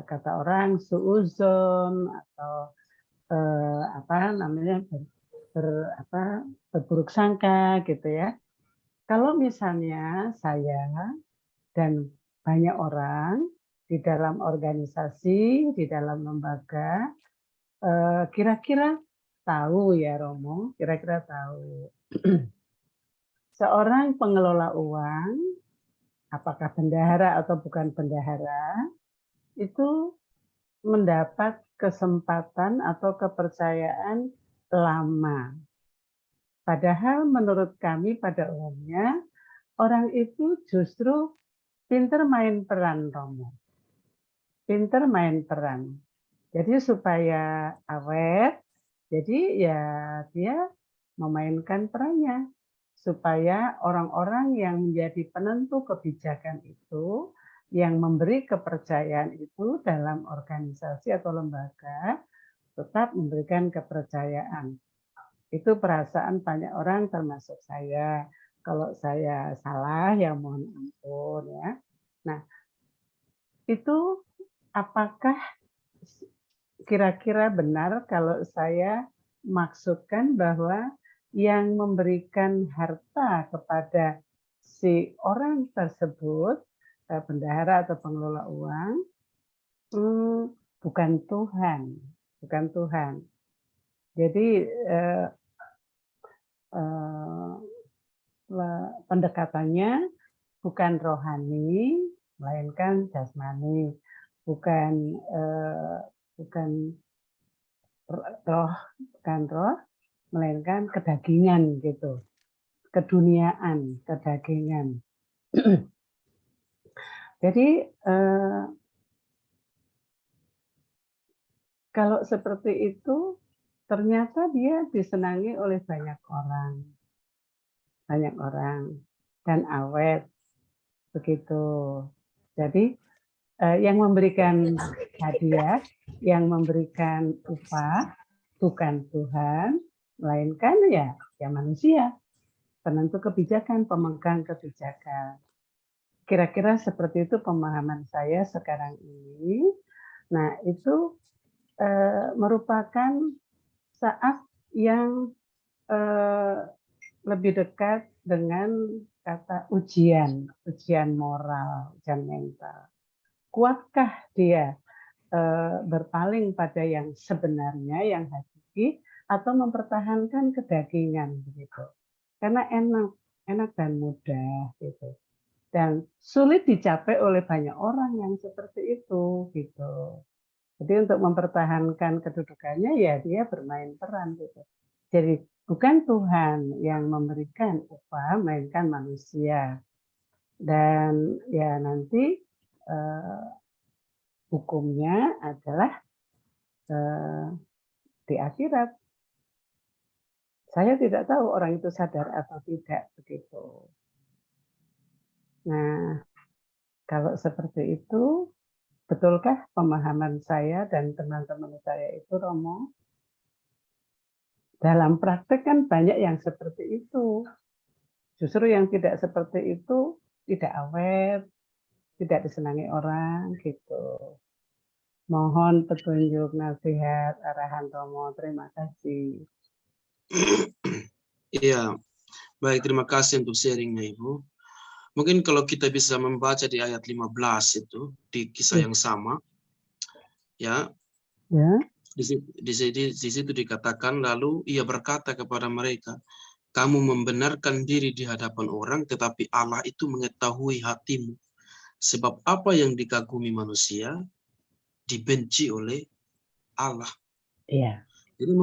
Kata orang suuzon atau berburuk sangka gitu ya. Kalau misalnya saya dan banyak orang di dalam organisasi, di dalam lembaga, kira-kira tahu ya Romo, kira-kira tahu. Seorang pengelola uang, apakah bendahara atau bukan bendahara, itu mendapat kesempatan atau kepercayaan lama. Padahal menurut kami pada umumnya, orang itu justru pinter main peran, Romo. Pinter main peran. Jadi supaya awet, jadi ya dia memainkan perannya. Supaya orang-orang yang menjadi penentu kebijakan itu, yang memberi kepercayaan itu dalam organisasi atau lembaga, tetap memberikan kepercayaan. Itu perasaan banyak orang termasuk saya. Kalau saya salah ya mohon ampun ya. Nah, itu apakah kira-kira benar kalau saya maksudkan bahwa yang memberikan harta kepada si orang tersebut, bendahara atau pengelola uang, bukan Tuhan, bukan Tuhan. Jadi pendekatannya bukan rohani, melainkan jasmani, bukan roh, melainkan kedagingan gitu, keduniaan, kedagingan. Jadi kalau seperti itu, ternyata dia disenangi oleh banyak orang dan awet begitu. Jadi yang memberikan hadiah, yang memberikan upah bukan Tuhan, melainkan ya manusia, penentu kebijakan, pemegang kebijakan. Kira-kira seperti itu pemahaman saya sekarang ini. Nah, itu merupakan saat yang lebih dekat dengan kata ujian moral, ujian mental. Kuatkah dia berpaling pada yang sebenarnya, yang hakiki, atau mempertahankan kedagingan begitu? Karena enak dan mudah gitu. Dan sulit dicapai oleh banyak orang yang seperti itu gitu. Jadi untuk mempertahankan kedudukannya ya dia bermain peran gitu. Jadi bukan Tuhan yang memberikan upah, melainkan manusia. Dan ya nanti hukumnya adalah di akhirat. Saya tidak tahu orang itu sadar atau tidak begitu. Nah, kalau seperti itu, betulkah pemahaman saya dan teman-teman saya itu, Romo? Dalam praktek kan banyak yang seperti itu. Justru yang tidak seperti itu tidak awet, tidak disenangi orang gitu. Mohon petunjuk, nasihat, arahan Romo. Terima kasih. Iya, baik, terima kasih untuk sharingnya Ibu. Mungkin kalau kita bisa membaca di ayat 15 itu, di kisah yang sama, ya, di situ dikatakan, lalu ia berkata kepada mereka, kamu membenarkan diri di hadapan orang, tetapi Allah itu mengetahui hatimu. Sebab apa yang dikagumi manusia, dibenci oleh Allah. Iya. Jadi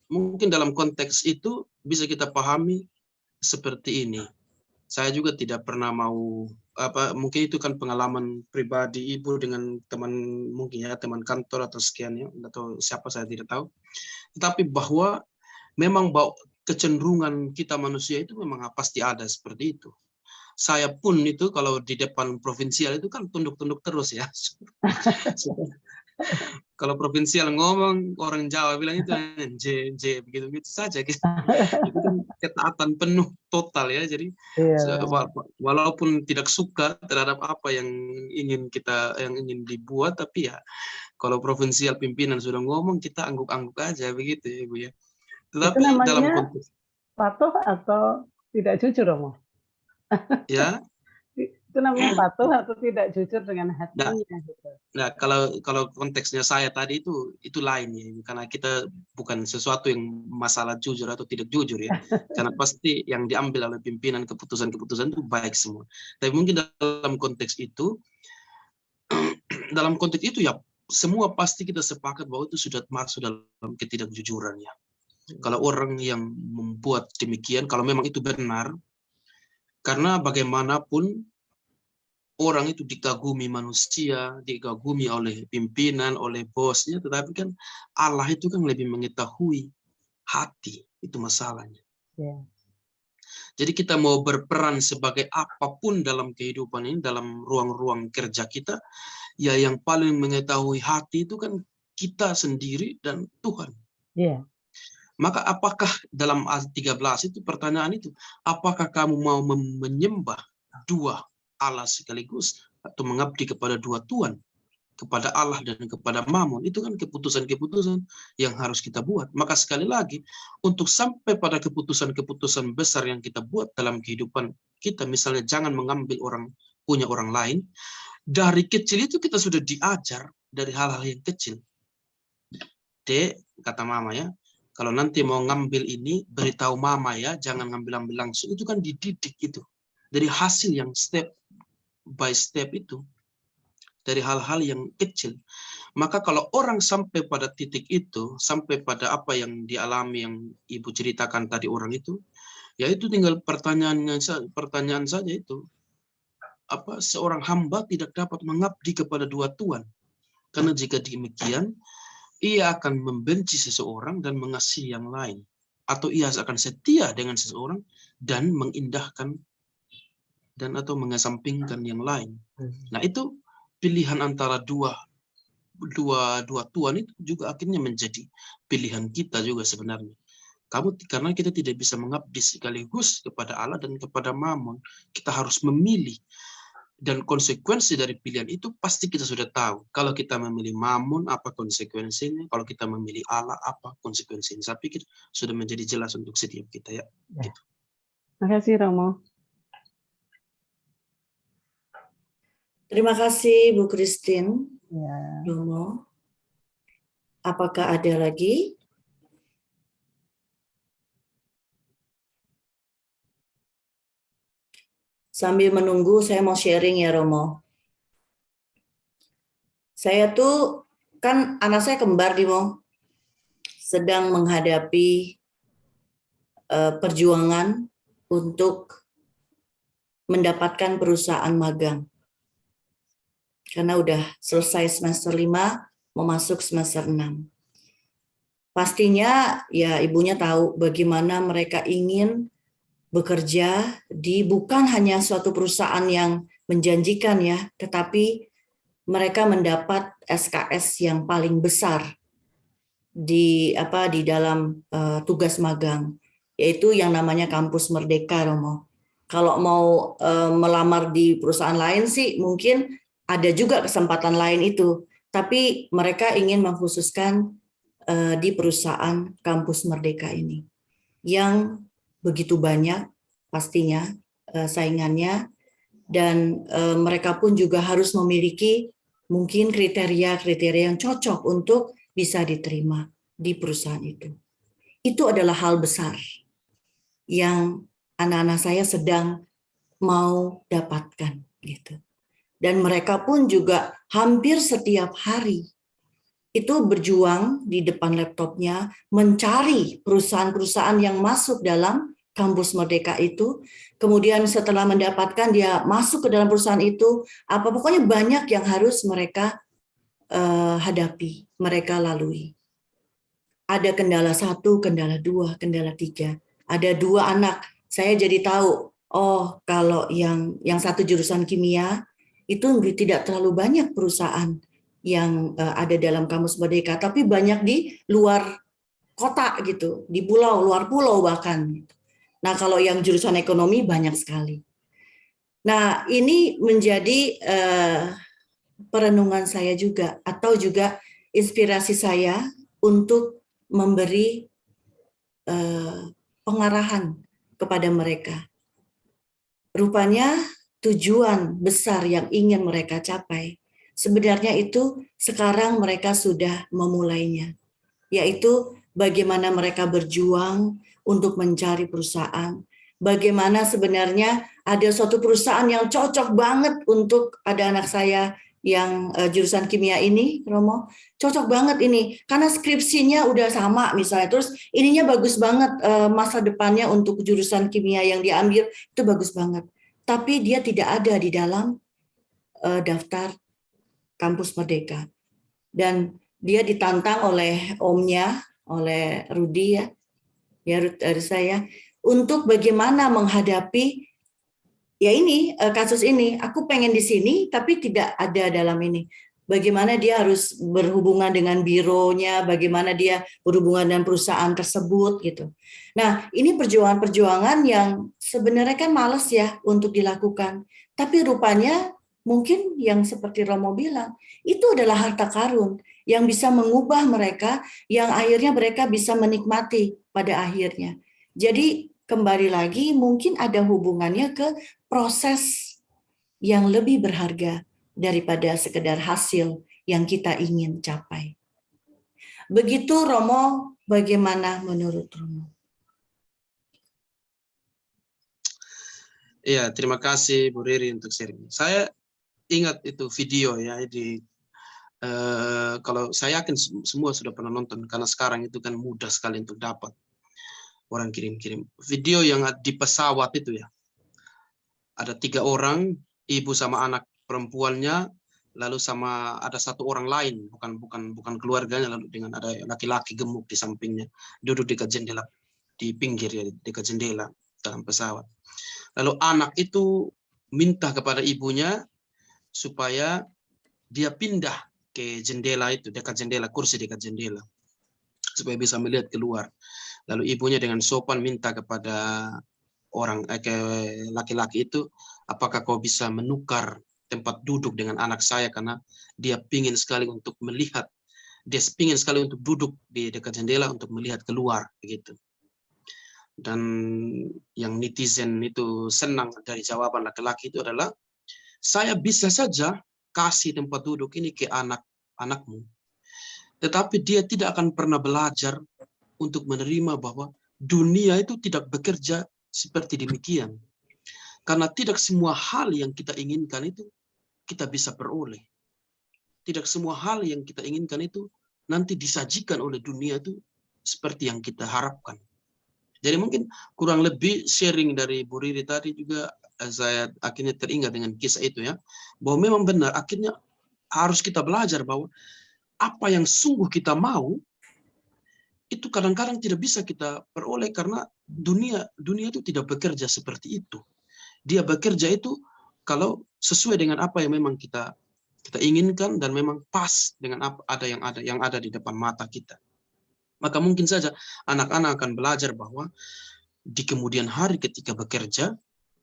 mungkin dalam konteks itu bisa kita pahami seperti ini. Saya juga tidak pernah mau mungkin itu kan pengalaman pribadi Ibu dengan teman, mungkin ya teman kantor atau sekian ya, atau siapa saya tidak tahu. Tetapi bahwa memang kecenderungan kita manusia itu memang pasti ada seperti itu. Saya pun itu kalau di depan provinsial itu kan tunduk-tunduk terus ya. Kalau provinsial ngomong, orang Jawa bilang itu J begitu saja gitu. Itu kan ketaatan penuh total ya. Jadi walaupun tidak suka terhadap apa yang ingin dibuat, tapi ya kalau provinsial pimpinan sudah ngomong, kita angguk-angguk aja begitu ya Ibu ya. Tetapi itu namanya dalam konteks patuh atau tidak jujur, Romo? ya. Itu namanya patuh atau tidak jujur dengan hatinya gitu. Nah, kalau konteksnya saya tadi itu lain ya, karena kita bukan sesuatu yang masalah jujur atau tidak jujur ya, karena pasti yang diambil oleh pimpinan keputusan-keputusan itu baik semua. Tapi mungkin dalam konteks itu ya semua pasti kita sepakat bahwa itu sudah masuk dalam ketidakjujuran ya. Kalau orang yang membuat demikian, kalau memang itu benar, karena bagaimanapun orang itu dikagumi manusia, dikagumi oleh pimpinan, oleh bosnya, tetapi kan Allah itu kan lebih mengetahui hati, itu masalahnya. Yeah. Jadi kita mau berperan sebagai apapun dalam kehidupan ini, dalam ruang-ruang kerja kita, ya yang paling mengetahui hati itu kan kita sendiri dan Tuhan. Iya. Maka apakah dalam ayat 13 itu pertanyaan itu, apakah kamu mau menyembah dua Allah sekaligus atau mengabdi kepada dua Tuhan, kepada Allah dan kepada Mammon? Itu kan keputusan-keputusan yang harus kita buat. Maka sekali lagi, untuk sampai pada keputusan-keputusan besar yang kita buat dalam kehidupan kita, misalnya jangan mengambil punya orang lain, dari kecil itu kita sudah diajar dari hal-hal yang kecil. Dek, kata mama ya, kalau nanti mau ngambil ini, beritahu mama ya, jangan ngambil-ambil langsung. Itu kan dididik itu. Dari hasil yang step by step itu. Dari hal-hal yang kecil. Maka kalau orang sampai pada titik itu, sampai pada apa yang dialami, yang Ibu ceritakan tadi orang itu, ya itu tinggal pertanyaan saja itu. Apa seorang hamba tidak dapat mengabdi kepada dua Tuhan. Karena jika demikian, ia akan membenci seseorang dan mengasihi yang lain. Atau ia akan setia dengan seseorang dan mengindahkan dan atau mengesampingkan yang lain. Nah itu pilihan antara dua Tuhan itu juga akhirnya menjadi pilihan kita juga sebenarnya. Karena kita tidak bisa mengabdi sekaligus kepada Allah dan kepada Mammon. Kita harus memilih. Dan konsekuensi dari pilihan itu pasti kita sudah tahu. Kalau kita memilih Mammon, apa konsekuensinya? Kalau kita memilih Allah, apa konsekuensinya? Saya pikir sudah menjadi jelas untuk setiap kita ya. Gitu. Terima kasih Romo. Terima kasih Bu Christine. Ya. Romo. Apakah ada lagi? Sambil menunggu, saya mau sharing ya Romo. Saya tuh, kan anak saya kembar Dimo, sedang menghadapi perjuangan untuk mendapatkan perusahaan magang. Karena udah selesai semester 5, mau masuk semester 6. Pastinya ya ibunya tahu bagaimana mereka ingin bekerja di bukan hanya suatu perusahaan yang menjanjikan ya, tetapi mereka mendapat SKS yang paling besar di dalam tugas magang, yaitu yang namanya Kampus Merdeka, Romo. Kalau mau melamar di perusahaan lain sih mungkin ada juga kesempatan lain itu, tapi mereka ingin mengkhususkan di perusahaan Kampus Merdeka ini yang begitu banyak pastinya saingannya, dan mereka pun juga harus memiliki mungkin kriteria-kriteria yang cocok untuk bisa diterima di perusahaan itu. Itu adalah hal besar yang anak-anak saya sedang mau dapatkan gitu. Dan mereka pun juga hampir setiap hari itu berjuang di depan laptopnya mencari perusahaan-perusahaan yang masuk dalam Kampus Merdeka itu. Kemudian setelah mendapatkan, dia masuk ke dalam perusahaan itu, pokoknya banyak yang harus mereka hadapi, mereka lalui. Ada kendala 1, kendala 2, kendala 3. Ada 2 anak, saya jadi tahu, oh kalau yang satu jurusan kimia, itu tidak terlalu banyak perusahaan yang ada dalam Kampus Merdeka, tapi banyak di luar kota gitu, di pulau, luar pulau bahkan. Nah, kalau yang jurusan ekonomi banyak sekali. Nah, ini menjadi perenungan saya juga, atau juga inspirasi saya untuk memberi pengarahan kepada mereka. Rupanya tujuan besar yang ingin mereka capai, sebenarnya itu sekarang mereka sudah memulainya, yaitu bagaimana mereka berjuang untuk mencari perusahaan, bagaimana sebenarnya ada suatu perusahaan yang cocok banget untuk ada anak saya yang jurusan kimia ini, Romo, cocok banget ini, karena skripsinya udah sama misalnya, terus ininya bagus banget, masa depannya untuk jurusan kimia yang diambil, itu bagus banget. Tapi dia tidak ada di dalam daftar Kampus Merdeka. Dan dia ditantang oleh omnya, oleh Rudi ya dari saya, untuk bagaimana menghadapi ya ini kasus ini. Aku pengen di sini tapi tidak ada dalam ini. bagaimana dia harus berhubungan dengan bironya, bagaimana dia berhubungan dengan perusahaan tersebut gitu. Nah, ini perjuangan-perjuangan yang sebenarnya kan males ya untuk dilakukan. Tapi rupanya mungkin yang seperti Romo bilang, itu adalah harta karun yang bisa mengubah mereka, yang akhirnya mereka bisa menikmati pada akhirnya. Jadi kembali lagi mungkin ada hubungannya ke proses yang lebih berharga daripada sekedar hasil yang kita ingin capai. Begitu Romo, bagaimana menurut Romo? Iya, terima kasih Bu Riri untuk sharing. Saya ingat itu video ya kalau saya yakin semua sudah pernah nonton karena sekarang itu kan mudah sekali untuk dapat orang kirim-kirim video yang di pesawat itu ya. Ada 3 orang, ibu sama anak perempuannya, lalu sama ada 1 orang lain, bukan keluarganya, lalu dengan ada laki-laki gemuk di sampingnya, duduk dekat jendela, di pinggir ya, dekat jendela dalam pesawat. Lalu anak itu minta kepada ibunya supaya dia pindah ke jendela itu, dekat jendela, kursi dekat jendela, supaya bisa melihat keluar. Lalu ibunya dengan sopan minta kepada ke laki-laki itu, apakah kau bisa menukar tempat duduk dengan anak saya karena dia pingin sekali untuk melihat, dia pingin sekali untuk duduk di dekat jendela untuk melihat keluar begitu. Dan yang netizen itu senang dari jawaban laki-laki itu adalah, saya bisa saja kasih tempat duduk ini ke anak-anakmu, tetapi dia tidak akan pernah belajar untuk menerima bahwa dunia itu tidak bekerja seperti demikian. Karena tidak semua hal yang kita inginkan itu kita bisa peroleh. Tidak semua hal yang kita inginkan itu nanti disajikan oleh dunia itu seperti yang kita harapkan. Jadi mungkin kurang lebih sharing dari Bu Riri tadi juga saya akhirnya teringat dengan kisah itu ya. Bahwa memang benar akhirnya harus kita belajar bahwa apa yang sungguh kita mau itu kadang-kadang tidak bisa kita peroleh karena dunia itu tidak bekerja seperti itu. Dia bekerja itu kalau sesuai dengan apa yang memang kita inginkan dan memang pas dengan apa yang ada di depan mata kita. Maka mungkin saja anak-anak akan belajar bahwa di kemudian hari ketika bekerja,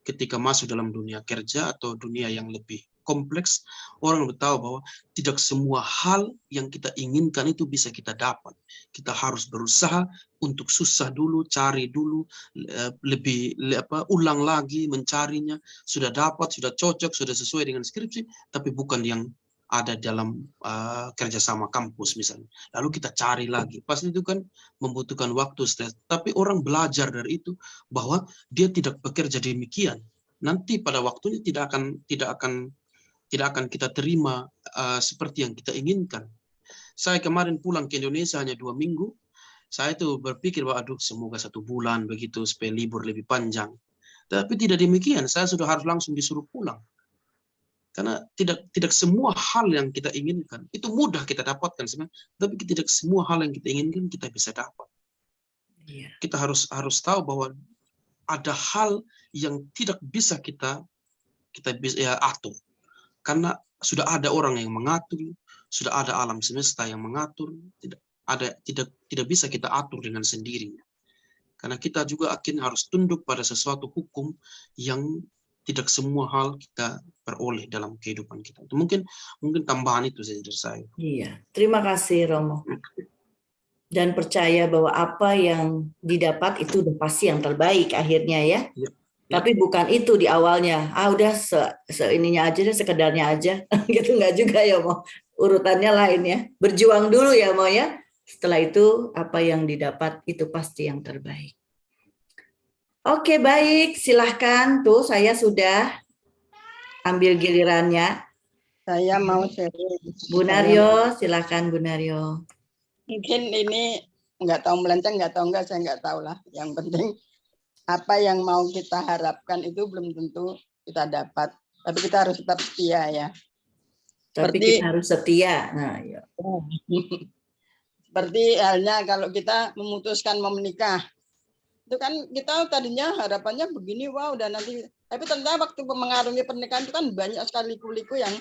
ketika masuk dalam dunia kerja atau dunia yang lebih kompleks, orang tahu bahwa tidak semua hal yang kita inginkan itu bisa kita dapat. Kita harus berusaha untuk susah dulu, cari dulu, ulang lagi mencarinya. Sudah dapat, sudah cocok, sudah sesuai dengan skripsi, tapi bukan yang ada dalam kerjasama kampus misalnya. Lalu kita cari lagi. Pasti itu kan membutuhkan waktu, stres. Tapi orang belajar dari itu bahwa dia tidak bekerja demikian. Nanti pada waktunya tidak akan kita terima seperti yang kita inginkan. Saya kemarin pulang ke Indonesia hanya 2 minggu. Saya itu berpikir bahwa aduh semoga 1 bulan begitu supaya libur lebih panjang. Tapi tidak demikian. Saya sudah harus langsung disuruh pulang. Karena tidak semua hal yang kita inginkan itu mudah kita dapatkan sebenarnya, tapi tidak semua hal yang kita inginkan kita bisa dapat. Kita harus tahu bahwa ada hal yang tidak bisa kita bisa atur, karena sudah ada orang yang mengatur, sudah ada alam semesta yang mengatur, tidak bisa kita atur dengan sendirinya. Karena kita juga akhirnya harus tunduk pada sesuatu hukum yang tidak semua hal kita peroleh dalam kehidupan kita. Mungkin tambahan itu saja dari saya. Iya, terima kasih Romo. Dan percaya bahwa apa yang didapat itu udah pasti yang terbaik akhirnya ya. Ya. Tapi bukan itu di awalnya. Udah ininya aja deh, sekedarnya aja. Gitu nggak juga ya Mo. Urutannya lain ya. Berjuang dulu ya Mo ya. Setelah itu apa yang didapat itu pasti yang terbaik. Oke, baik, silahkan. Tuh, saya sudah ambil gilirannya. Saya mau sharing. Bu Naryo, silahkan Bu Naryo. Mungkin ini nggak tahu melenceng, nggak tahu enggak, saya nggak tahu lah. Yang penting apa yang mau kita harapkan itu belum tentu kita dapat. Tapi kita harus tetap setia ya. Tapi kita harus setia. Nah, ya. Seperti halnya kalau kita memutuskan mau menikah. Itu kan kita tadinya harapannya begini, wow, dan nanti tapi ternyata waktu mengarungi pernikahan itu kan banyak sekali liku-liku yang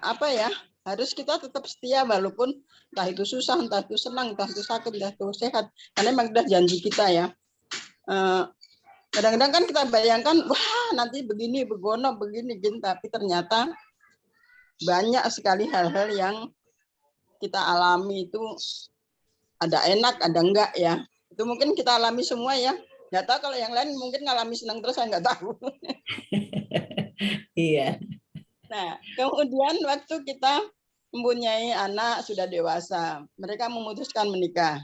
apa ya, harus kita tetap setia walaupun entah itu susah, entah itu senang, entah itu sakit, entah itu sehat. Karena memang udah janji kita ya. Kadang-kadang kan kita bayangkan, wah nanti begini, begono, begini, gini. Tapi ternyata banyak sekali hal-hal yang kita alami itu ada enak, ada enggak ya. Itu mungkin kita alami semua ya. Nggak tahu kalau yang lain mungkin ngalami senang terus, saya nggak tahu. Iya. Nah, kemudian waktu kita mempunyai anak sudah dewasa, mereka memutuskan menikah.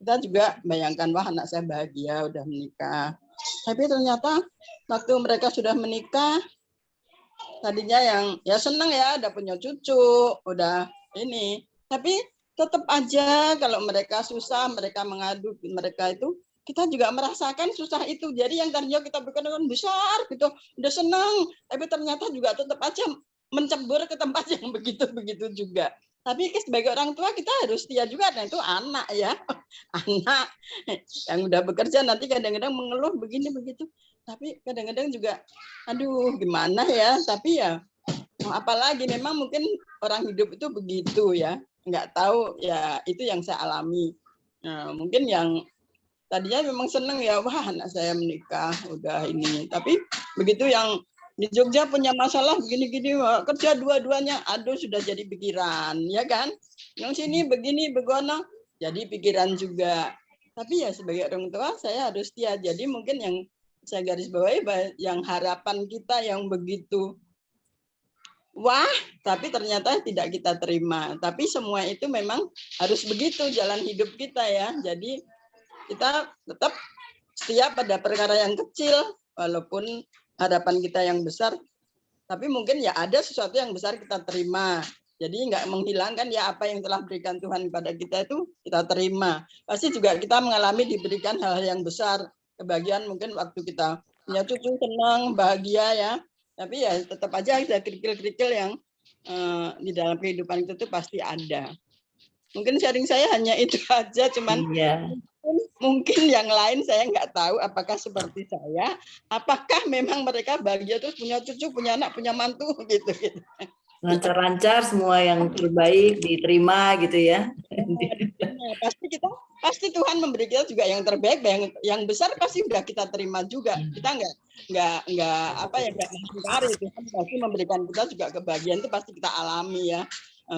Kita juga bayangkan, wah anak saya bahagia udah menikah. Tapi ternyata waktu mereka sudah menikah, tadinya yang ya senang ya, udah punya cucu, udah ini. Tapi tetap aja kalau mereka susah, mereka mengadu, mereka itu, kita juga merasakan susah itu. Jadi yang tadinya kita berikan besar gitu, udah senang, tapi ternyata juga tetap aja mencebur ke tempat yang begitu-begitu juga. Tapi sebagai orang tua kita harus setia juga, nah itu anak ya, anak yang udah bekerja nanti kadang-kadang mengeluh begini begitu. Tapi kadang-kadang juga, aduh gimana ya, tapi ya apalagi memang mungkin orang hidup itu begitu ya, nggak tahu ya, itu yang saya alami. Nah, mungkin yang tadinya memang seneng ya, wah anak saya menikah udah ini, tapi begitu yang di Jogja punya masalah begini-gini, kerja dua-duanya, aduh sudah jadi pikiran ya kan, yang sini begini begono jadi pikiran juga. Tapi ya sebagai orang tua saya harus setia. Jadi mungkin yang saya garis bawahi, yang harapan kita yang begitu wah, tapi ternyata tidak kita terima. Tapi semua itu memang harus begitu jalan hidup kita ya. Jadi kita tetap setia pada perkara yang kecil, walaupun harapan kita yang besar. Tapi mungkin ya ada sesuatu yang besar kita terima. Jadi nggak menghilangkan ya apa yang telah berikan Tuhan kepada kita itu kita terima. Pasti juga kita mengalami diberikan hal-hal yang besar. Kebahagiaan mungkin waktu kita punya cucu senang, bahagia ya. Tapi ya tetap aja ada kerikil-kerikil yang di dalam kehidupan itu tuh pasti ada. Mungkin sharing saya hanya itu aja, cuman mungkin yang lain saya nggak tahu apakah seperti saya, apakah memang mereka bahagia terus punya cucu, punya anak, punya mantu gitu. Lancar-lancar semua yang terbaik diterima gitu ya. Pasti Tuhan memberi kita juga yang terbaik, yang besar pasti sudah kita terima juga. Kita nggak apa ya, nggak mengingkari. Tuhan pasti memberikan kita juga kebahagiaan, itu pasti kita alami ya.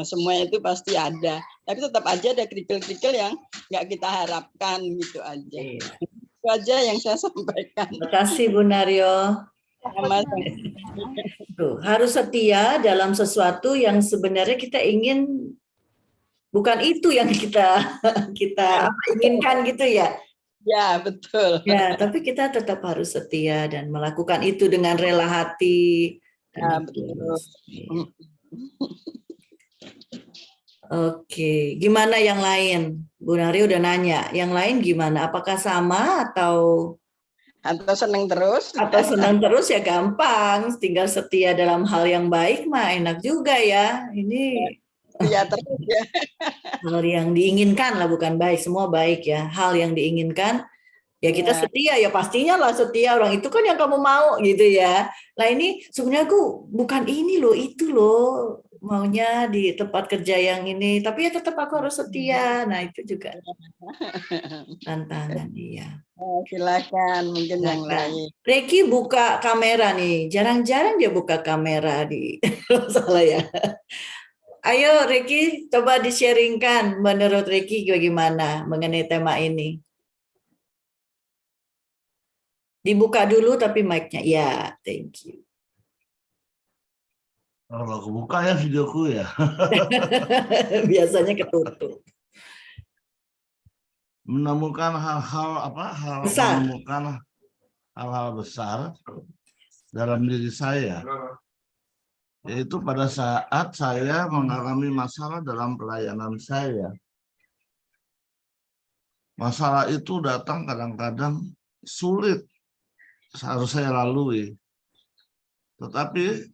Semua itu pasti ada. Tapi tetap aja ada kerikil-kerikil yang nggak kita harapkan gitu aja. Itu aja yang saya sampaikan. Terima kasih Bu Naryo. Tuh, harus setia dalam sesuatu yang sebenarnya kita ingin, bukan itu yang kita inginkan gitu ya. Ya, betul. Ya, tapi kita tetap harus setia dan melakukan itu dengan rela hati. Ya, betul. Oke, gimana yang lain? Bu Nari udah nanya. Yang lain gimana? Apakah sama atau senang terus? Atau senang terus ya gampang. Tinggal setia dalam hal yang baik mah enak juga ya. Ini ya terus ya. Hal yang diinginkan lah, bukan baik. Semua baik ya. Hal yang diinginkan ya kita setia ya, pastinya lah setia, orang itu kan yang kamu mau gitu ya. Nah ini sebenarnya aku bukan ini loh, itu loh maunya di tempat kerja yang ini, tapi ya tetap aku harus setia. Nah itu juga tantangan dia. Silakan mungkin yang lain. Reki buka kamera nih, jarang-jarang dia buka kamera di salah ya. Ayo Reki, coba di-sharingkan menurut Reki bagaimana mengenai tema ini. Dibuka dulu tapi mic-nya. Ya, thank you. Kalau aku buka ya videoku ya. Biasanya ketutup. Menemukan menemukan hal-hal besar dalam diri saya. Yaitu pada saat saya mengalami masalah dalam pelayanan saya. Masalah itu datang kadang-kadang sulit harus saya lalui. Tetapi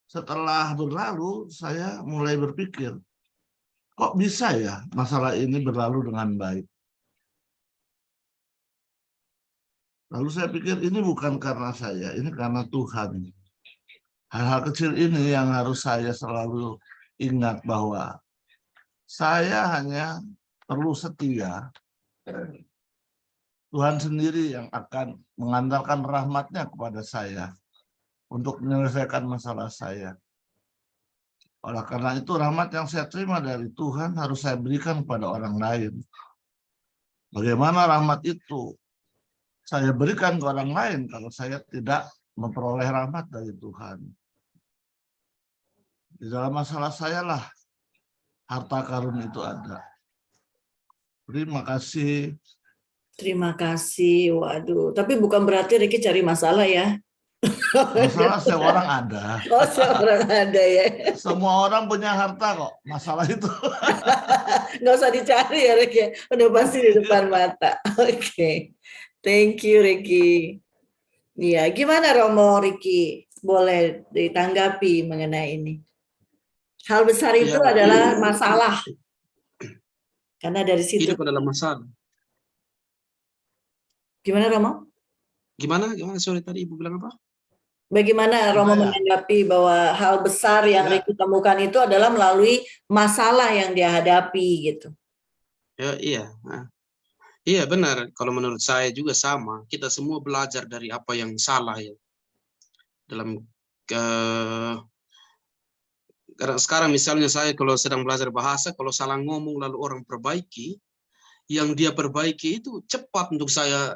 setelah berlalu, saya mulai berpikir, kok bisa ya masalah ini berlalu dengan baik? Lalu saya pikir ini bukan karena saya, ini karena Tuhan. Hal-hal kecil ini yang harus saya selalu ingat bahwa saya hanya perlu setia. Tuhan sendiri yang akan mengandalkan rahmat-Nya kepada saya untuk menyelesaikan masalah saya. Oleh karena itu rahmat yang saya terima dari Tuhan harus saya berikan kepada orang lain. Bagaimana rahmat itu saya berikan ke orang lain kalau saya tidak memperoleh rahmat dari Tuhan? Di dalam masalah saya lah harta karun itu ada. Terima kasih. Terima kasih. Waduh, tapi bukan berarti Ricky cari masalah ya. Masalah setiap orang ada. Oh, seorang ada ya. Semua orang punya harta kok. Masalah itu. Nggak usah dicari ya Ricky. Udah pasti di depan mata. Oke. Thank you Ricky. Iya, gimana Romo Ricky? Boleh ditanggapi mengenai ini. Hal besar itu Ya. adalah masalah. Karena dari situ. Hidup adalah masalah. Gimana Romo? Gimana? Sorry tadi Ibu bilang apa? Bagaimana Romo Saya. menanggapi bahwa hal besar yang Ya. Ricky temukan itu adalah melalui masalah yang dia hadapi gitu. Ya, iya. Nah, iya benar. Kalau menurut saya juga sama. Kita semua belajar dari apa yang salah ya. Dalam karena sekarang misalnya saya kalau sedang belajar bahasa, kalau salah ngomong lalu orang perbaiki, yang dia perbaiki itu cepat untuk saya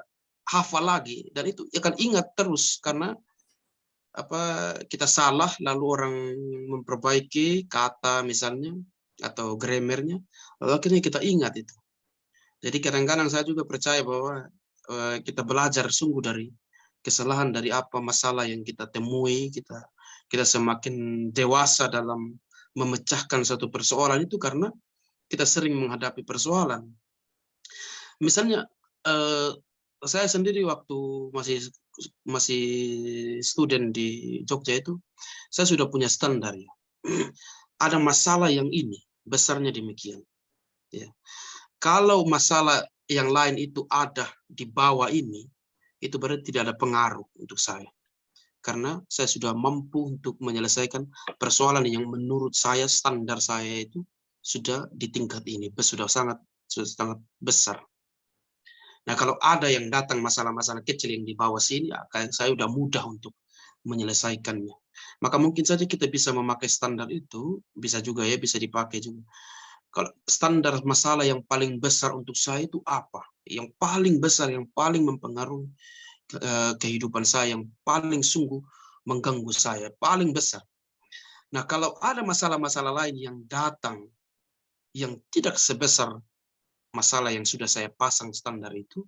hafal lagi, dan itu akan ingat terus karena kita salah lalu orang memperbaiki kata misalnya atau grammarnya, lalu akhirnya kita ingat itu. Jadi kadang-kadang saya juga percaya bahwa kita belajar sungguh dari kesalahan, dari apa masalah yang kita temui, kita semakin dewasa dalam memecahkan satu persoalan itu karena kita sering menghadapi persoalan. Misalnya saya sendiri waktu masih student di Jogja itu, saya sudah punya standar ya. Ada masalah yang ini besarnya demikian. Ya. Kalau masalah yang lain itu ada di bawah ini, itu berarti tidak ada pengaruh untuk saya. Karena saya sudah mampu untuk menyelesaikan persoalan yang menurut saya standar saya itu sudah di tingkat ini, sudah sangat besar. Nah, kalau ada yang datang masalah-masalah kecil yang di bawah sini, saya sudah mudah untuk menyelesaikannya. Maka mungkin saja kita bisa memakai standar itu, bisa juga ya, bisa dipakai juga. Kalau standar masalah yang paling besar untuk saya itu apa? Yang paling besar, yang paling mempengaruhi kehidupan saya, yang paling sungguh mengganggu saya, paling besar. Nah, kalau ada masalah-masalah lain yang datang, yang tidak sebesar masalah yang sudah saya pasang standar itu,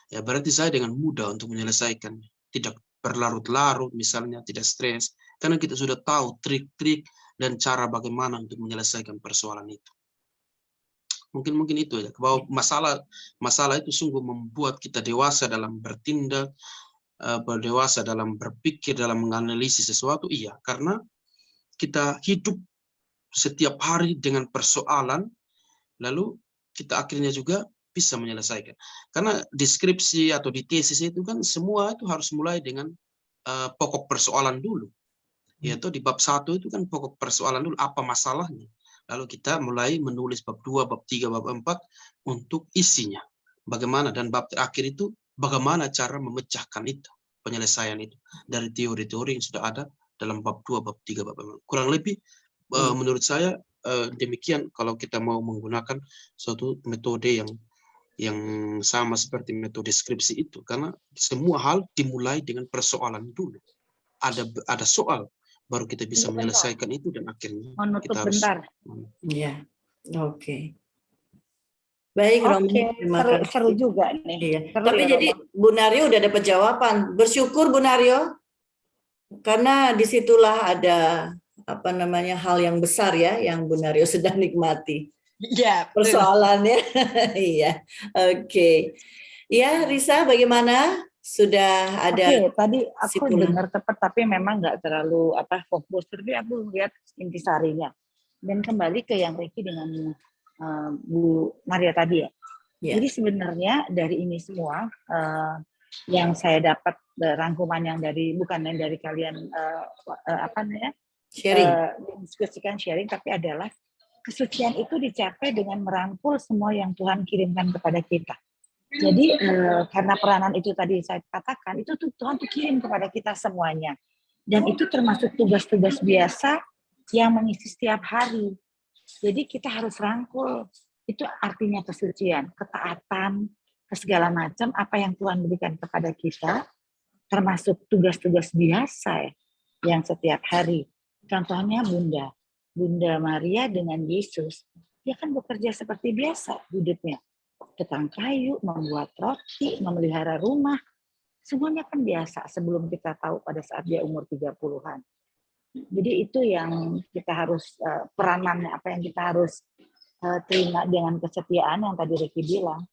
ya berarti saya dengan mudah untuk menyelesaikan. Tidak berlarut-larut misalnya, tidak stres, karena kita sudah tahu trik-trik dan cara bagaimana untuk menyelesaikan persoalan itu. Mungkin itu ya, bahwa masalah itu sungguh membuat kita dewasa dalam bertindak, berdewasa dalam berpikir, dalam menganalisis sesuatu. Iya, karena kita hidup setiap hari dengan persoalan, lalu kita akhirnya juga bisa menyelesaikan. Karena deskripsi atau di tesis itu kan semua itu harus mulai dengan pokok persoalan dulu. Yaitu di bab 1 itu kan pokok persoalan dulu, apa masalahnya. Lalu kita mulai menulis bab 2, bab 3, bab 4 untuk isinya. Bagaimana, dan bab terakhir itu bagaimana cara memecahkan itu, penyelesaian itu. Dari teori-teori yang sudah ada dalam bab 2, bab 3, bab 4. Kurang lebih menurut saya demikian kalau kita mau menggunakan suatu metode yang sama seperti metode deskripsi itu. Karena semua hal dimulai dengan persoalan dulu. Ada soal, baru kita bisa menyelesaikan itu, dan akhirnya kita harus. Ya, oke. Baik, Romo. Terima kasih. Seru juga nih. Iya. Seru Tapi ya, jadi Romo. Bu Naryo udah dapat jawaban. Bersyukur Bu Naryo, karena disitulah ada hal yang besar ya yang Bu Naryo sedang nikmati. Iya, betul. Persoalannya. Iya. Oke. Ya, Risa, bagaimana? Sudah ada. Oke, tadi aku kesimpulan? dengar tepat, tapi memang nggak terlalu fokus. Tapi aku lihat intisarinya. Dan kembali ke yang Ricky dengan Bu Maria tadi ya. Ya. Jadi sebenarnya dari ini semua yang saya dapat rangkuman yang bukan yang dari kalian apa namanya Sharing. diskusikan sharing, tapi adalah kesucian itu dicapai dengan merangkul semua yang Tuhan kirimkan kepada kita. Jadi karena peranan itu tadi saya katakan, itu tuh Tuhan tuh kirim kepada kita semuanya. Dan itu termasuk tugas-tugas biasa yang mengisi setiap hari. Jadi kita harus rangkul. Itu artinya kesucian, ketaatan, ke segala macam apa yang Tuhan berikan kepada kita, termasuk tugas-tugas biasa yang setiap hari. Contohnya Bunda Maria dengan Yesus, dia kan bekerja seperti biasa hidupnya. Tukang kayu, membuat roti, memelihara rumah, semuanya kan biasa sebelum kita tahu pada saat dia umur 30-an. Jadi itu yang kita harus, peranannya, apa yang kita harus terima dengan kesetiaan yang tadi Ricky bilang.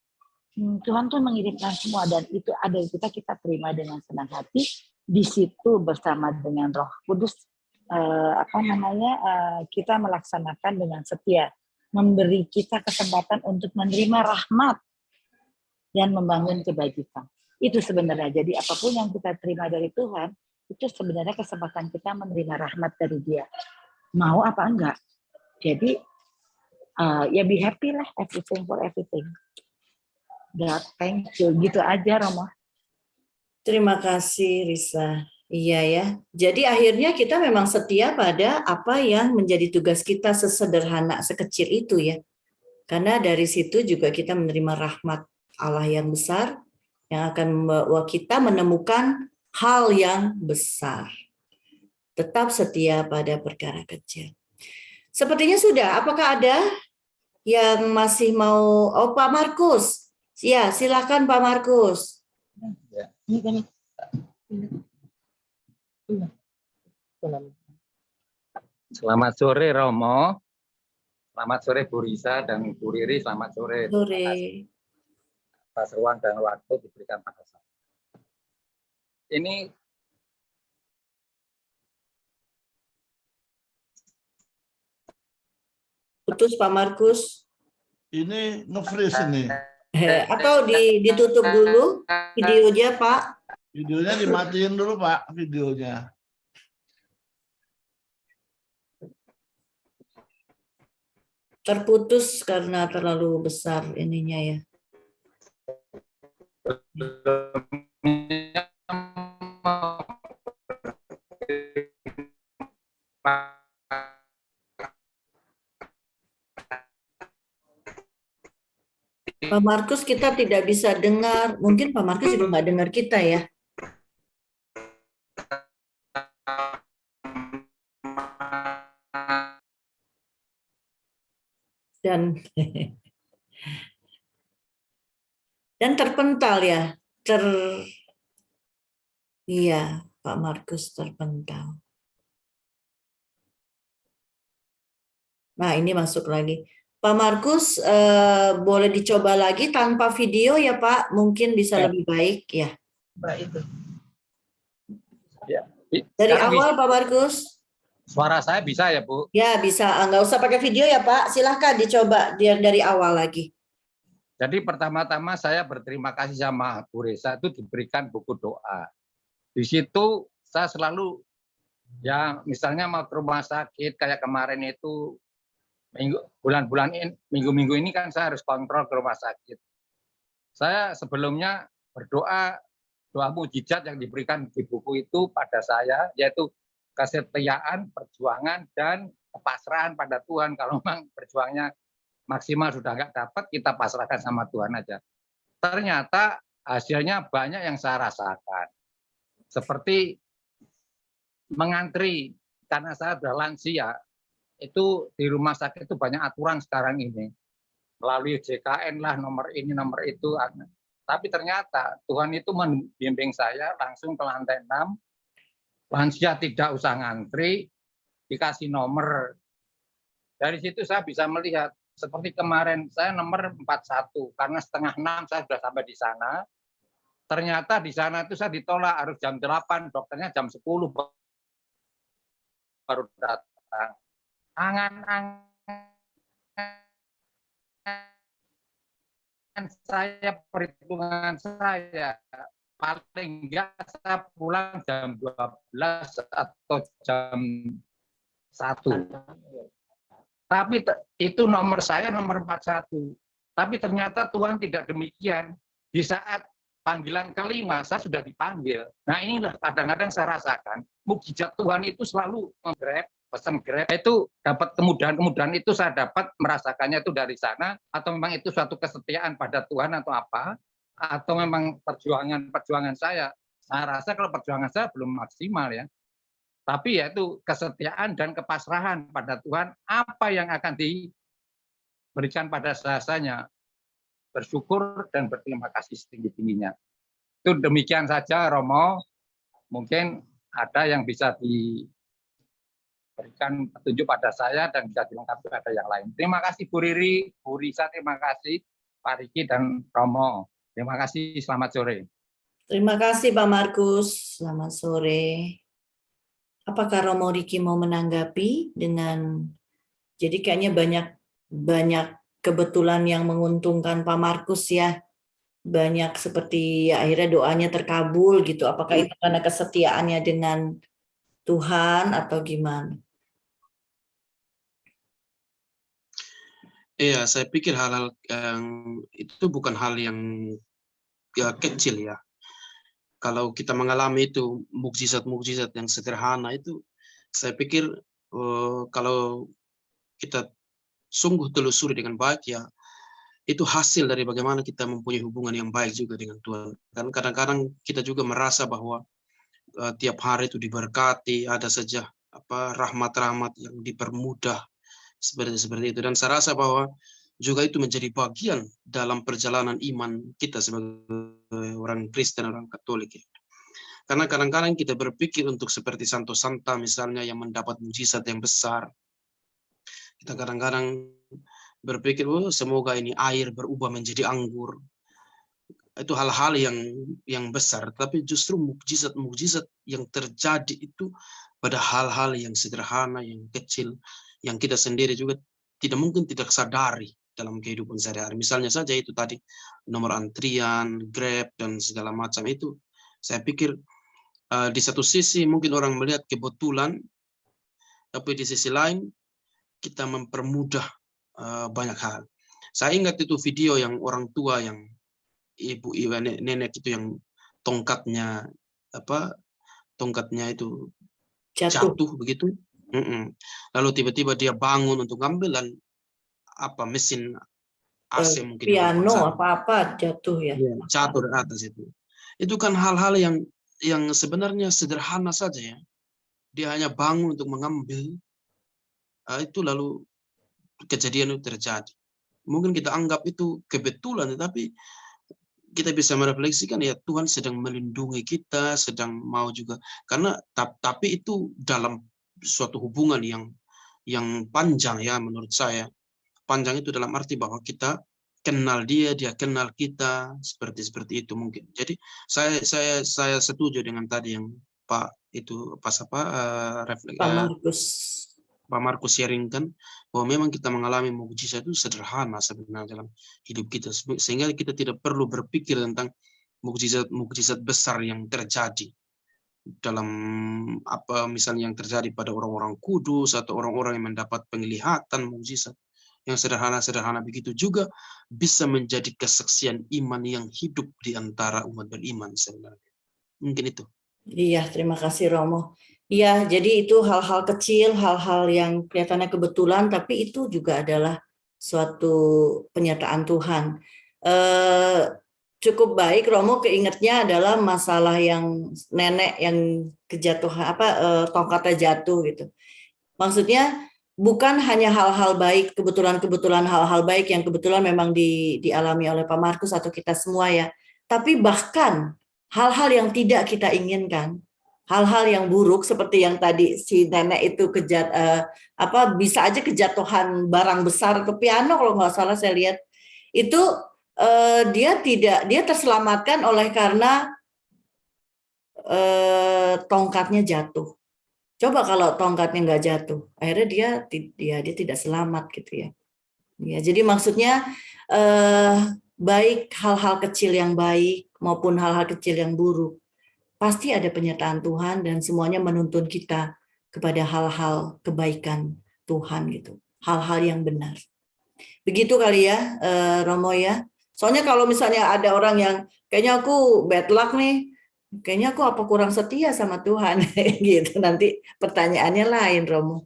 Tuhan tuh mengirimkan semua dan itu ada di kita terima dengan senang hati. Di situ bersama dengan Roh Kudus, kita melaksanakan dengan setia, memberi kita kesempatan untuk menerima rahmat dan membangun kebajikan. Itu sebenarnya. Jadi apapun yang kita terima dari Tuhan, itu sebenarnya kesempatan kita menerima rahmat dari Dia. Mau apa enggak? Jadi ya be happy lah, everything for everything. God, thank you. Gitu aja, Romo. Terima kasih, Risa. Iya ya. Jadi akhirnya kita memang setia pada apa yang menjadi tugas kita, sesederhana, sekecil itu ya. Karena dari situ juga kita menerima rahmat Allah yang besar, yang akan membawa kita menemukan hal yang besar. Tetap setia pada perkara kecil. Sepertinya sudah. Apakah ada yang masih mau? Oh, Pak Markus. Ya, silakan Pak Markus. Selamat sore Romo. Selamat sore Bu Risa dan Bu Riri. Selamat sore. Sore. Atas ruang dan waktu diberikan pada saya. Ini Putus Pak Markus. Ini nge-freeze ini. Atau ditutup dulu videonya Pak. Videonya dimatiin dulu Pak, videonya. Terputus karena terlalu besar ininya ya. Pak Markus kita tidak bisa dengar. Mungkin Pak Markus juga nggak dengar kita ya. Dan terpental ya. Iya, Pak Markus terpental. Nah, ini masuk lagi. Pak Markus, boleh dicoba lagi tanpa video ya Pak? Mungkin bisa lebih baik ya. ya, Dari sekarang awal Pak Markus. suara saya bisa ya Bu? Ya bisa, nggak usah pakai video ya Pak. Silahkan dicoba dari awal lagi. Jadi pertama-tama saya berterima kasih sama Bu Risa itu diberikan buku doa. Di situ saya selalu ya misalnya mau ke rumah sakit kayak kemarin itu minggu-minggu ini kan saya harus kontrol ke rumah sakit. Saya sebelumnya berdoa doa mujizat yang diberikan di buku itu pada saya yaitu kesetiaan, perjuangan dan kepasrahan pada Tuhan. Kalau memang berjuangnya maksimal sudah nggak dapat, kita pasrahkan sama Tuhan aja. Ternyata hasilnya banyak yang saya rasakan. Seperti mengantri karena saya sudah lansia. Itu di rumah sakit itu banyak aturan sekarang ini. Melalui JKN lah, nomor ini, nomor itu. Tapi ternyata Tuhan itu membimbing saya langsung ke lantai 6. Lansia tidak usah ngantri, dikasih nomor. Dari situ saya bisa melihat, seperti kemarin saya nomor 41, karena setengah 6 saya sudah sampai di sana. Ternyata di sana itu saya ditolak, harus jam 8, dokternya jam 10 baru datang. Angan-angan saya, perhitungan saya, paling enggak saya pulang jam 12 atau jam 1. Tapi itu nomor saya nomor 41. Tapi ternyata Tuhan tidak demikian. Di saat panggilan kelima saya sudah dipanggil. Nah inilah kadang-kadang saya rasakan mukjizat Tuhan itu selalu Grab, pesan Grab itu dapat kemudahan itu saya dapat merasakannya itu dari sana, atau memang itu suatu kesetiaan pada Tuhan atau apa, atau memang perjuangan saya rasa kalau perjuangan saya belum maksimal ya. Tapi yaitu kesetiaan dan kepasrahan pada Tuhan, apa yang akan diberikan pada saya, bersyukur dan berterima kasih setinggi-tingginya. Itu demikian saja Romo, mungkin ada yang bisa diberikan petunjuk pada saya dan bisa dilengkapi pada yang lain. Terima kasih Bu Riri, Bu Risa, terima kasih Pak Riki dan Romo. Terima kasih, selamat sore. Terima kasih Pak Markus, selamat sore. Apakah Romo Riki mau menanggapi dengan, jadi kayaknya banyak kebetulan yang menguntungkan Pak Markus ya, banyak seperti akhirnya doanya terkabul gitu. Apakah itu karena kesetiaannya dengan Tuhan atau gimana? Iya, saya pikir hal-hal yang itu bukan hal yang kecil ya. Kalau kita mengalami itu mukjizat-mukjizat yang sederhana itu, saya pikir kalau kita sungguh telusuri dengan baik ya, itu hasil dari bagaimana kita mempunyai hubungan yang baik juga dengan Tuhan. Dan kadang-kadang kita juga merasa bahwa tiap hari itu diberkati, ada saja rahmat-rahmat yang dipermudah seperti itu. Dan saya rasa bahwa juga itu menjadi bagian dalam perjalanan iman kita sebagai orang Kristen, orang Katolik. Karena kadang-kadang kita berpikir untuk seperti Santo Santa misalnya yang mendapat mukjizat yang besar. Kita kadang-kadang berpikir, semoga ini air berubah menjadi anggur. Itu hal-hal yang besar, tapi justru mukjizat-mukjizat yang terjadi itu pada hal-hal yang sederhana, yang kecil, yang kita sendiri juga tidak sadari dalam kehidupan sehari-hari. Misalnya saja itu tadi nomor antrian, Grab dan segala macam itu. Saya pikir di satu sisi mungkin orang melihat kebetulan, tapi di sisi lain kita mempermudah banyak hal. Saya ingat itu video yang orang tua yang ibu nenek itu yang tongkatnya itu jatuh begitu. Lalu tiba-tiba dia bangun untuk ngambil dan mesin AC mungkin piano apa jatuh ya. Jatuh dari atas itu. Itu kan hal-hal yang sebenarnya sederhana saja ya. Dia hanya bangun untuk mengambil itu, lalu kejadian itu terjadi. Mungkin kita anggap itu kebetulan, tetapi kita bisa merefleksikan ya Tuhan sedang melindungi kita, sedang mau juga, karena tapi itu dalam suatu hubungan yang panjang ya menurut saya. Panjang itu dalam arti bahwa kita kenal dia kenal kita, seperti itu mungkin. Jadi saya setuju dengan tadi yang Pak Markus sharingkan, bahwa memang kita mengalami mukjizat itu sederhana sebenarnya dalam hidup kita, sehingga kita tidak perlu berpikir tentang mukjizat besar yang terjadi dalam misalnya yang terjadi pada orang-orang kudus atau orang-orang yang mendapat penglihatan mukjizat. Yang sederhana-sederhana begitu juga bisa menjadi kesaksian iman yang hidup di antara umat beriman sebenarnya. Mungkin itu. Iya, terima kasih Romo. Iya, jadi itu hal-hal kecil, hal-hal yang kelihatannya kebetulan, tapi itu juga adalah suatu penyertaan Tuhan. Cukup baik Romo keingetnya adalah masalah yang nenek yang kejatuhan tongkatnya jatuh gitu. Maksudnya bukan hanya hal-hal baik, kebetulan hal-hal baik yang kebetulan memang dialami oleh Pak Markus atau kita semua ya, tapi bahkan hal-hal yang tidak kita inginkan, hal-hal yang buruk seperti yang tadi si nenek itu bisa aja kejatuhan barang besar ke piano kalau nggak salah saya lihat itu dia terselamatkan oleh karena tongkatnya jatuh. Coba kalau tongkatnya nggak jatuh, akhirnya dia tidak selamat gitu ya. Ya, jadi maksudnya baik hal-hal kecil yang baik maupun hal-hal kecil yang buruk, pasti ada penyertaan Tuhan dan semuanya menuntun kita kepada hal-hal kebaikan Tuhan gitu, hal-hal yang benar. Begitu kali ya, Romo ya. Soalnya kalau misalnya ada orang yang kayaknya aku bad luck nih, kayaknya aku apa kurang setia sama Tuhan gitu. Nanti pertanyaannya lain, Romo.